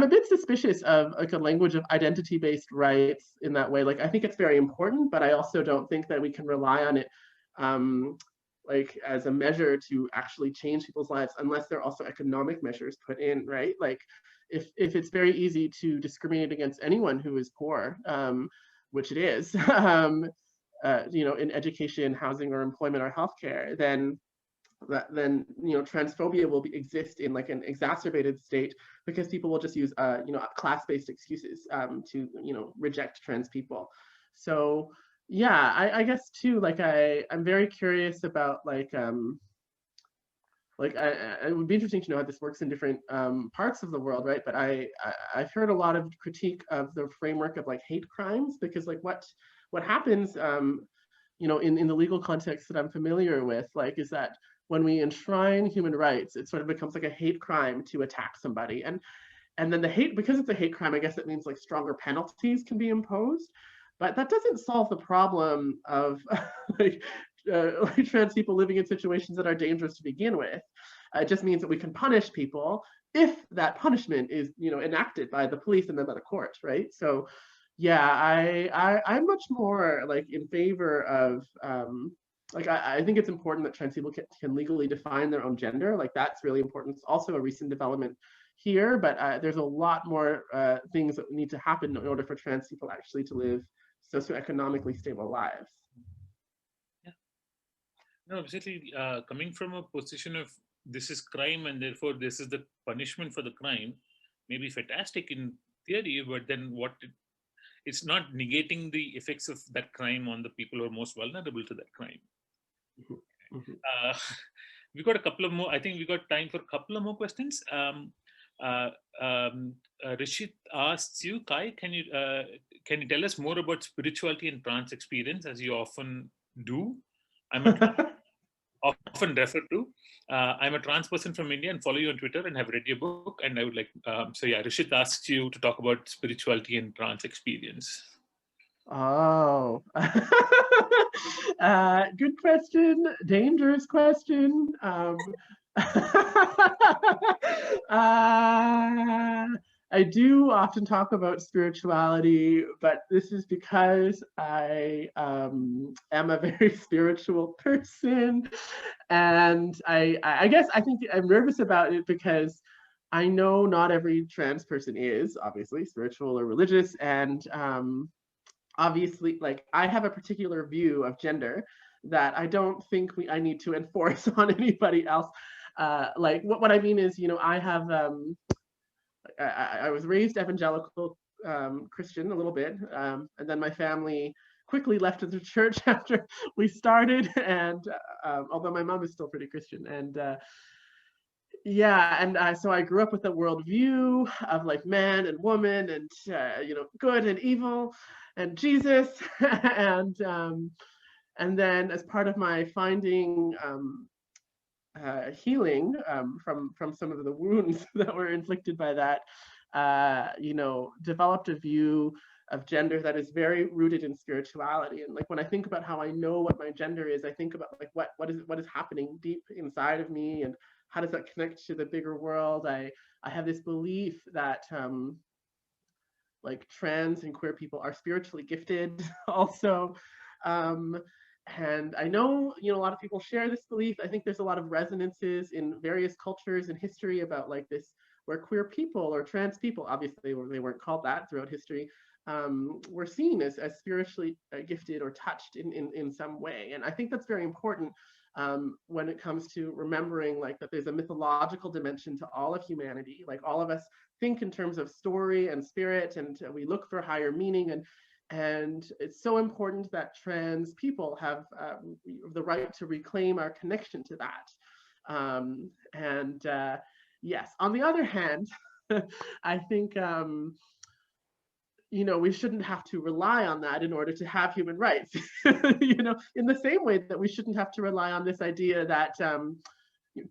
a bit suspicious of like a language of identity-based rights in that way. Like, I think it's very important, but I also don't think that we can rely on it like as a measure to actually change people's lives unless there are also economic measures put in, right? Like, if it's very easy to discriminate against anyone who is poor, which it is, in education, housing, or employment, or healthcare, then transphobia will exist in like an exacerbated state, because people will just use class-based excuses to reject trans people. So yeah, I guess too, like I'm very curious about like it would be interesting to know how this works in different parts of the world, right? But I've heard a lot of critique of the framework of like hate crimes, because like what happens in the legal context that I'm familiar with, like, is that when we enshrine human rights, it sort of becomes like a hate crime to attack somebody, and then the hate, because it's a hate crime, I guess it means like stronger penalties can be imposed, but that doesn't solve the problem of like trans people living in situations that are dangerous to begin with. It just means that we can punish people if that punishment is enacted by the police and then by the court, right? So yeah, I'm much more like in favor of like I think it's important that trans people can legally define their own gender. Like, that's really important. It's also a recent development here, but there's a lot more things that need to happen in order for trans people actually to live socioeconomically stable lives. Yeah. No, basically, coming from a position of this is crime and therefore this is the punishment for the crime, may be fantastic in theory, but then it's not negating the effects of that crime on the people who are most vulnerable to that crime. We got a couple of more. I think we got time for a couple of more questions. Rishit asks you, Kai, can you tell us more about spirituality and trans experience, as you often do? Often referred to. I'm a trans person from India and follow you on Twitter and have read your book. And I would like, so yeah, Rishit asks you to talk about spirituality and trans experience. Oh, good question. Dangerous question. I do often talk about spirituality, but this is because I am a very spiritual person, and I guess I think I'm nervous about it because I know not every trans person is obviously spiritual or religious, and obviously, like, I have a particular view of gender that I don't think I need to enforce on anybody else. Like, what I mean is, I have I was raised evangelical Christian a little bit, and then my family quickly left the church after we started, and although my mom is still pretty Christian, and yeah, and so I grew up with a worldview of like man and woman, and good and evil, and Jesus, and then as part of my finding healing from some of the wounds that were inflicted by that, developed a view of gender that is very rooted in spirituality. And like when I think about how I know what my gender is, I think about like what is happening deep inside of me, and how does that connect to the bigger world. I have this belief that like trans and queer people are spiritually gifted also. And I know, a lot of people share this belief. I think there's a lot of resonances in various cultures and history about like this, where queer people or trans people, obviously they weren't called that throughout history, were seen as spiritually gifted or touched in some way. And I think that's very important when it comes to remembering like that there's a mythological dimension to all of humanity. Like all of us think in terms of story and spirit, and we look for higher meaning. And it's so important that trans people have the right to reclaim our connection to that. Yes, on the other hand, I think, we shouldn't have to rely on that in order to have human rights, in the same way that we shouldn't have to rely on this idea that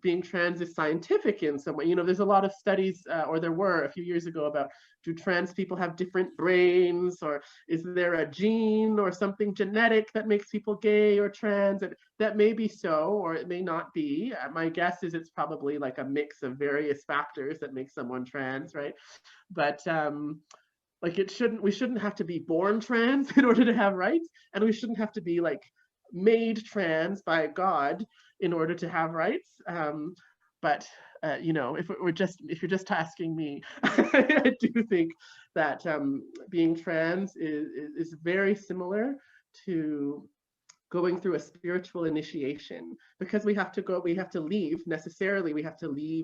being trans is scientific in some way. There's a lot of studies, or there were a few years ago, about do trans people have different brains, or is there a gene or something genetic that makes people gay or trans? And that may be so, or it may not be. My guess is it's probably like a mix of various factors that make someone trans, right? But like we shouldn't have to be born trans in order to have rights, and we shouldn't have to be like made trans by God in order to have rights. But if you're just asking me, I do think that being trans is very similar to going through a spiritual initiation, because we have to leave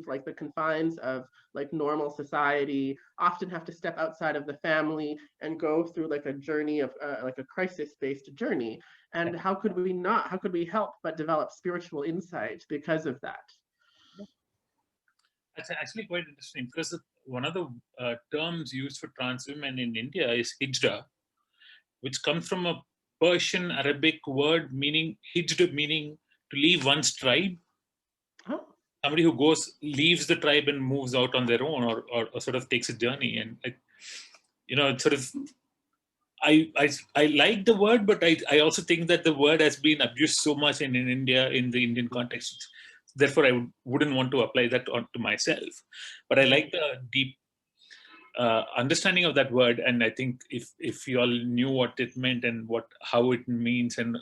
like the confines of like normal society, often have to step outside of the family and go through like a journey of like a crisis-based journey. And how could we help but develop spiritual insight because of that? That's actually quite interesting, because one of the terms used for trans women in India is hijra, which comes from a Persian Arabic word meaning hijra, meaning to leave one's tribe. Oh. Somebody who leaves the tribe and moves out on their own, or sort of takes a journey. And it's sort of, I like the word, but I also think that the word has been abused so much in India, in the Indian context. Therefore, I wouldn't want to apply that onto myself. But I like the deep understanding of that word, and I think if you all knew what it meant and how it means and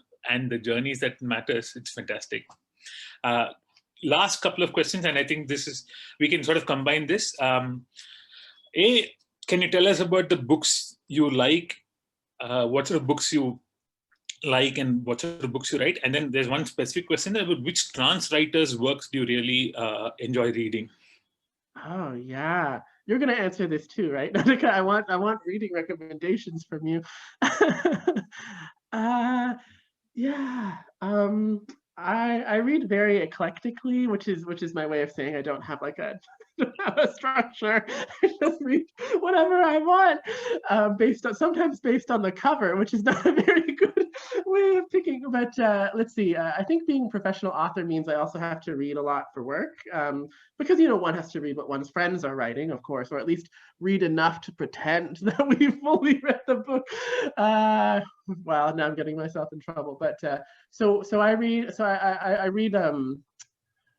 the journeys that matters, it's fantastic. Last couple of questions, and I think we can sort of combine this. Can you tell us about the books you like? What sort of books you like, and what sort of books you write? And then there's one specific question about which trans writers' works do you really enjoy reading? Oh yeah, you're gonna answer this too, right, Nadika? I want reading recommendations from you. Yeah. I read very eclectically, which is my way of saying I don't have like a structure. I just read whatever I want, sometimes based on the cover, which is not a very good way of picking. But let's see. I think being a professional author means I also have to read a lot for work, because one has to read what one's friends are writing, of course, or at least read enough to pretend that we fully read the book. Well, now I'm getting myself in trouble. But so I read. So I read.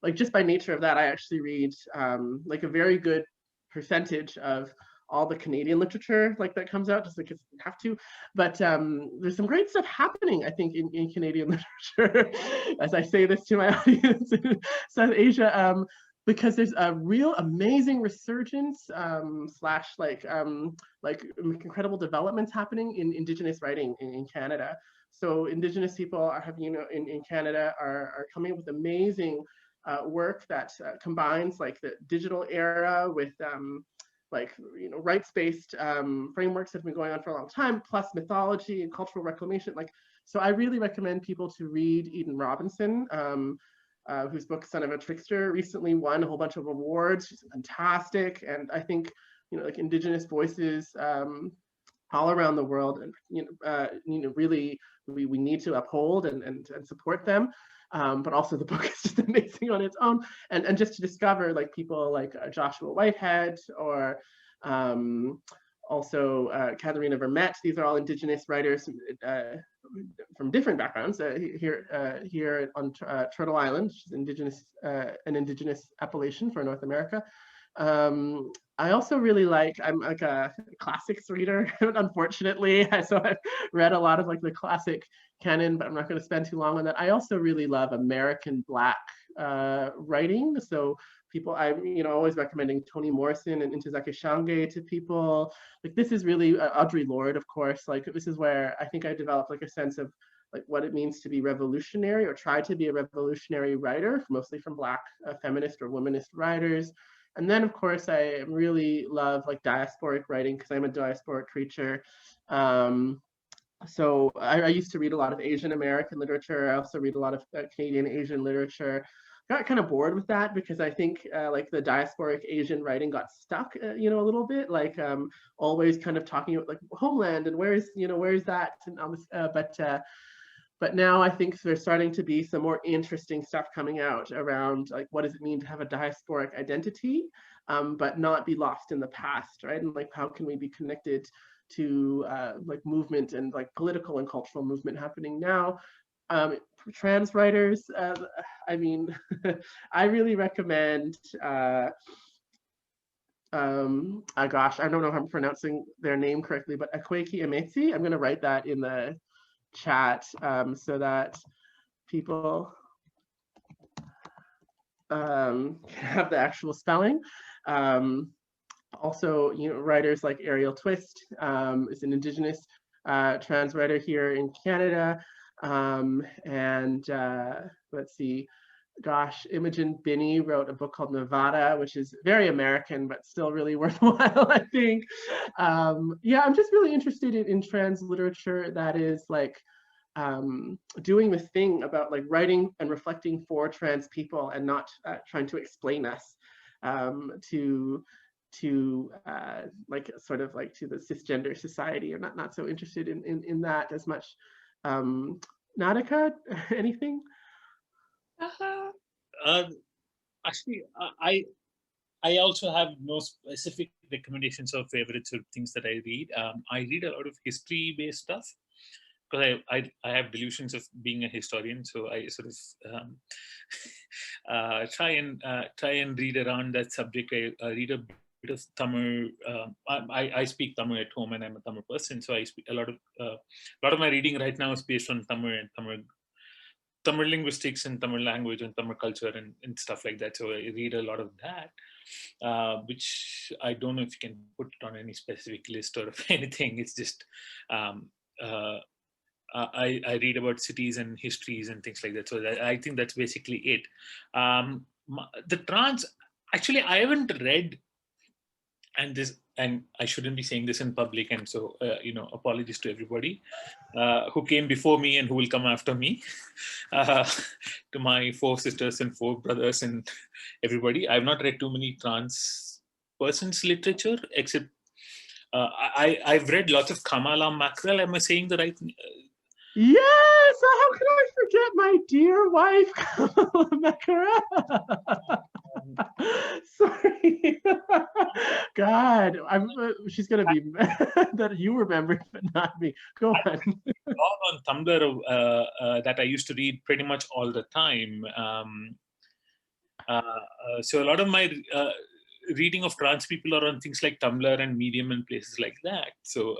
Like just by nature of that, I actually read like a very good percentage of all the Canadian literature like that comes out, just because I have to. But there's some great stuff happening, I think, in Canadian literature, as I say this to my audience in South Asia, because there's a real amazing resurgence slash like incredible developments happening in Indigenous writing in Canada. So Indigenous people in Canada are coming up with amazing work that combines like the digital era with rights-based frameworks that have been going on for a long time, plus mythology and cultural reclamation. So I really recommend people to read Eden Robinson, whose book Son of a Trickster recently won a whole bunch of awards. She's fantastic, and I think like Indigenous voices all around the world, and really we need to uphold and support them. but also the book is just amazing on its own. And just to discover like people like Joshua Whitehead or also Katharina Vermette. These are all Indigenous writers from different backgrounds here on Turtle Island, which is an Indigenous appellation for North America. I also really I'm like a classics reader, unfortunately. So I've read a lot of like the classic canon, but I'm not going to spend too long on that. I also really love American Black writing. So I'm always recommending Toni Morrison and Ntozake Shange to people. Like this is really Audre Lorde, of course. Like this is where I think I developed like a sense of like what it means to be revolutionary or try to be a revolutionary writer, mostly from Black feminist or womanist writers. And then, of course, I really love like diasporic writing because I'm a diasporic creature. So I used to read a lot of Asian American literature. I also read a lot of Canadian Asian literature. Got kind of bored with that because I think like the diasporic Asian writing got stuck, a little bit, like always kind of talking about like homeland and where's that, and but now I think there's starting to be some more interesting stuff coming out around like what does it mean to have a diasporic identity, but not be lost in the past, right? And like how can we be connected to like movement and like political and cultural movement happening now. Trans writers, I mean, I really recommend, gosh, I don't know if I'm pronouncing their name correctly, but Akwaeke Emeti. I'm going to write that in the chat so that people can have the actual spelling. Also, writers like Ariel Twist is an Indigenous trans writer here in Canada. Let's see, gosh, Imogen Binney wrote a book called Nevada, which is very American, but still really worthwhile, I think. Yeah, I'm just really interested in trans literature that is like doing this thing about like writing and reflecting for trans people and not trying to explain us to like sort of like to the cisgender society. I'm not so interested in that as much. Nadika, anything? Actually, I also have no specific recommendations or favorites or things that I read. I read a lot of history-based stuff because I have delusions of being a historian, so I sort of try and read around that subject. I read a bit of Tamil. I speak Tamil at home, and I'm a Tamil person, so I speak a lot of my reading right now is based on Tamil and Tamil linguistics and Tamil language and Tamil culture and stuff like that. So I read a lot of that, which I don't know if you can put it on any specific list or anything. It's just I read about cities and histories and things like that. So I think that's basically it. The trans, actually, I haven't read, and I shouldn't be saying this in public, and so apologies to everybody who came before me and who will come after me, to my 4 sisters and 4 brothers and everybody. I've not read too many trans persons literature, except I've read lots of Kamala Mackerel. Am I saying the right? Yes, how can I forget my dear wife, Kamala Mackerel? Sorry. God, she's gonna be mad that you remember, but not me. Go on. On Tumblr that I used to read pretty much all the time. So a lot of my reading of trans people are on things like Tumblr and Medium and places like that. So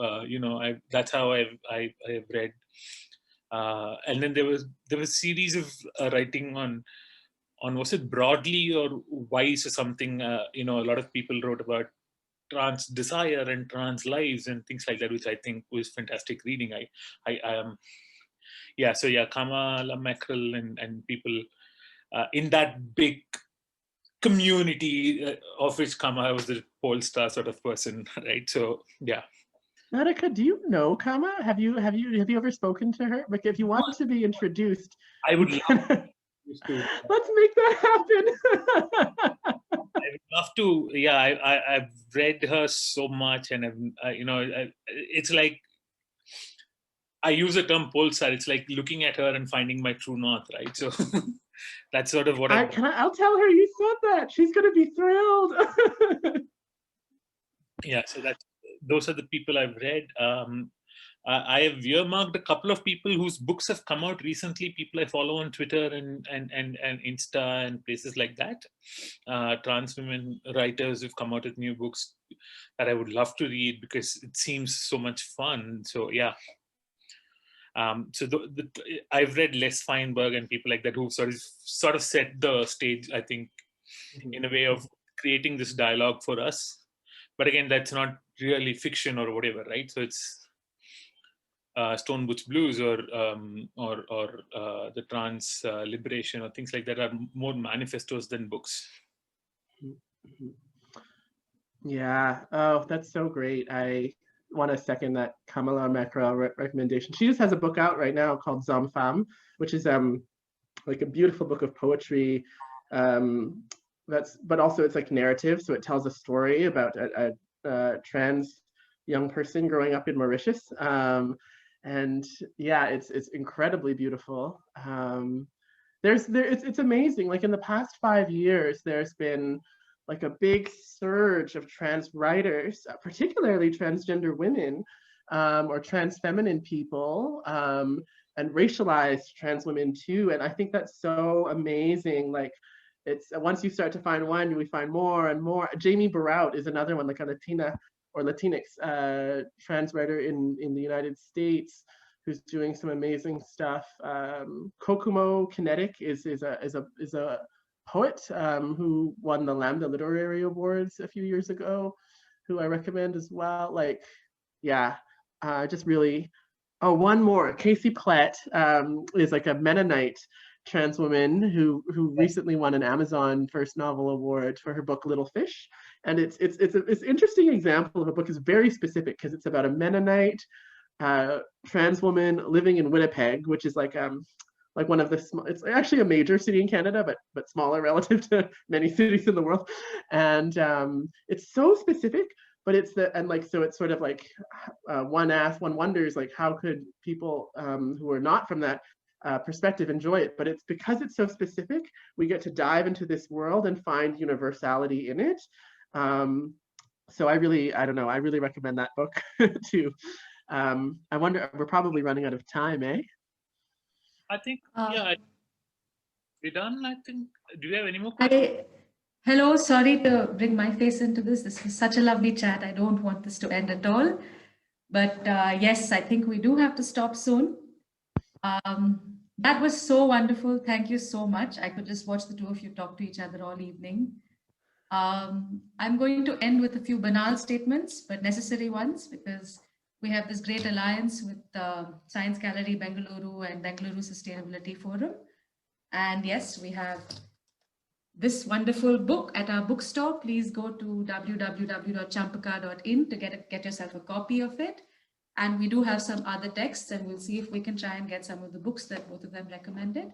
that's how I've read. And then there was a series of writing on was it Broadly or Wise or something? A lot of people wrote about trans desire and trans lives and things like that, which I think was fantastic reading. Kamala Mackerel and people in that big community of which Kama was the pole star sort of person, right? So yeah. Nadika, do you know Kama? Have you ever spoken to her? Like, if you want to be introduced, I would love to. Let's make that happen. I would love to. Yeah, I've read her so much, and it's like I use the term pulsar. It's like looking at her and finding my true north, right? So that's sort of what I'll tell her you said that. She's going to be thrilled. Yeah, so those are the people I've read. I have earmarked a couple of people whose books have come out recently, people I follow on Twitter and Insta and places like that. Trans women writers who've come out with new books that I would love to read because it seems so much fun. So yeah. So I've read Les Feinberg and people like that who sort of set the stage, I think, in a way of creating this dialogue for us. But again, that's not really fiction or whatever, right? So it's Stone Butch Blues or the trans liberation or things like that are more manifestos than books. Yeah. Oh, that's so great. I want to second that Kamala Makra recommendation. She just has a book out right now called Femme, which is like a beautiful book of poetry. But also it's like narrative, so it tells a story about a trans young person growing up in Mauritius. And yeah, it's incredibly beautiful. It's amazing. Like in the past 5 years, there's been like a big surge of trans writers, particularly transgender women or trans feminine people, and racialized trans women too. And I think that's so amazing. Like it's once you start to find one, we find more and more. Jamie Barout is another one, like a Latina or Latinx trans writer in the United States who's doing some amazing stuff. Kokumo Kinetic is a poet who won the Lambda Literary Awards a few years ago, who I recommend as well. Like, yeah, just really. Oh, one more. Casey Plett is like a Mennonite trans woman who recently won an Amazon First Novel Award for her book Little Fish, and it's interesting example of a book is very specific because it's about a Mennonite trans woman living in Winnipeg, which is like one of the it's actually a major city in Canada, but smaller relative to many cities in the world, and it's so specific. But it's so it's sort of like one wonders like how could people who are not from that perspective enjoy it, but it's because it's so specific, we get to dive into this world and find universality in it. So I really recommend that book too. I wonder, we're probably running out of time, eh? I think, yeah, we're done, I think. Do you have any more questions? Hello, sorry to bring my face into this. This was such a lovely chat. I don't want this to end at all. But yes, I think we do have to stop soon. That was so wonderful. Thank you so much. I could just watch the two of you talk to each other all evening. I'm going to end with a few banal statements, but necessary ones, because we have this great alliance with Science Gallery Bengaluru and Bengaluru Sustainability Forum. And yes, we have this wonderful book at our bookstore. Please go to www.champaca.in to get yourself a copy of it. And we do have some other texts, and we'll see if we can try and get some of the books that both of them recommended.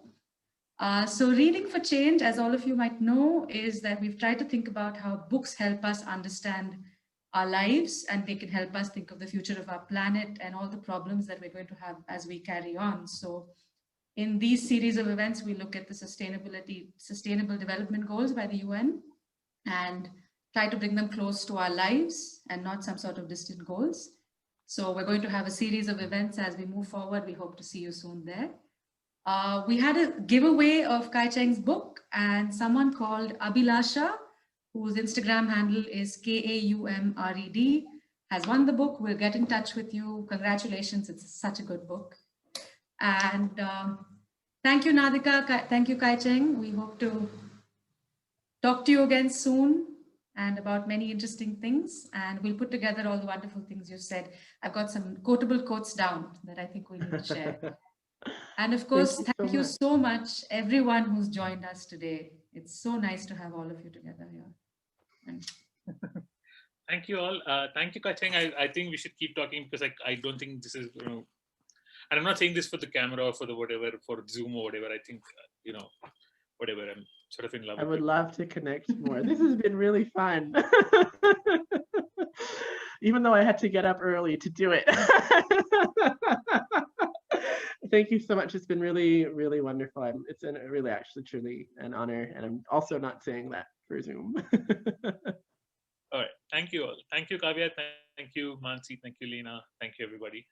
So Reading for Change, as all of you might know, is that we've tried to think about how books help us understand our lives, and they can help us think of the future of our planet and all the problems that we're going to have as we carry on. So in these series of events, we look at the Sustainable Development Goals by the UN and try to bring them close to our lives and not some sort of distant goals. So we're going to have a series of events as we move forward. We hope to see you soon there. We had a giveaway of Kai Cheng's book, and someone called Abhilasha, whose Instagram handle is KAUMRED, has won the book. We'll get in touch with you. Congratulations, it's such a good book. And thank you, Nadika. Thank you, Kai Cheng. We hope to talk to you again soon and about many interesting things. And we'll put together all the wonderful things you said. I've got some quotable quotes down that I think we need to share. And of course, thank you so much, everyone who's joined us today. It's so nice to have all of you together here. Thank you all. Thank you, Kai Cheng. I think we should keep talking because I don't think this is, and I'm not saying this for the camera or for the whatever, for Zoom or whatever. I think, whatever, I'm sort of in love with it. I would love to connect more. This has been really fun. Even though I had to get up early to do it. Thank you so much. It's been really, really wonderful. It's really actually truly an honor. And I'm also not saying that for Zoom. All right. Thank you all. Thank you, Kavya. Thank you, Mansi. Thank you, Lena. Thank you, everybody.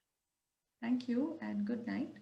Thank you and good night.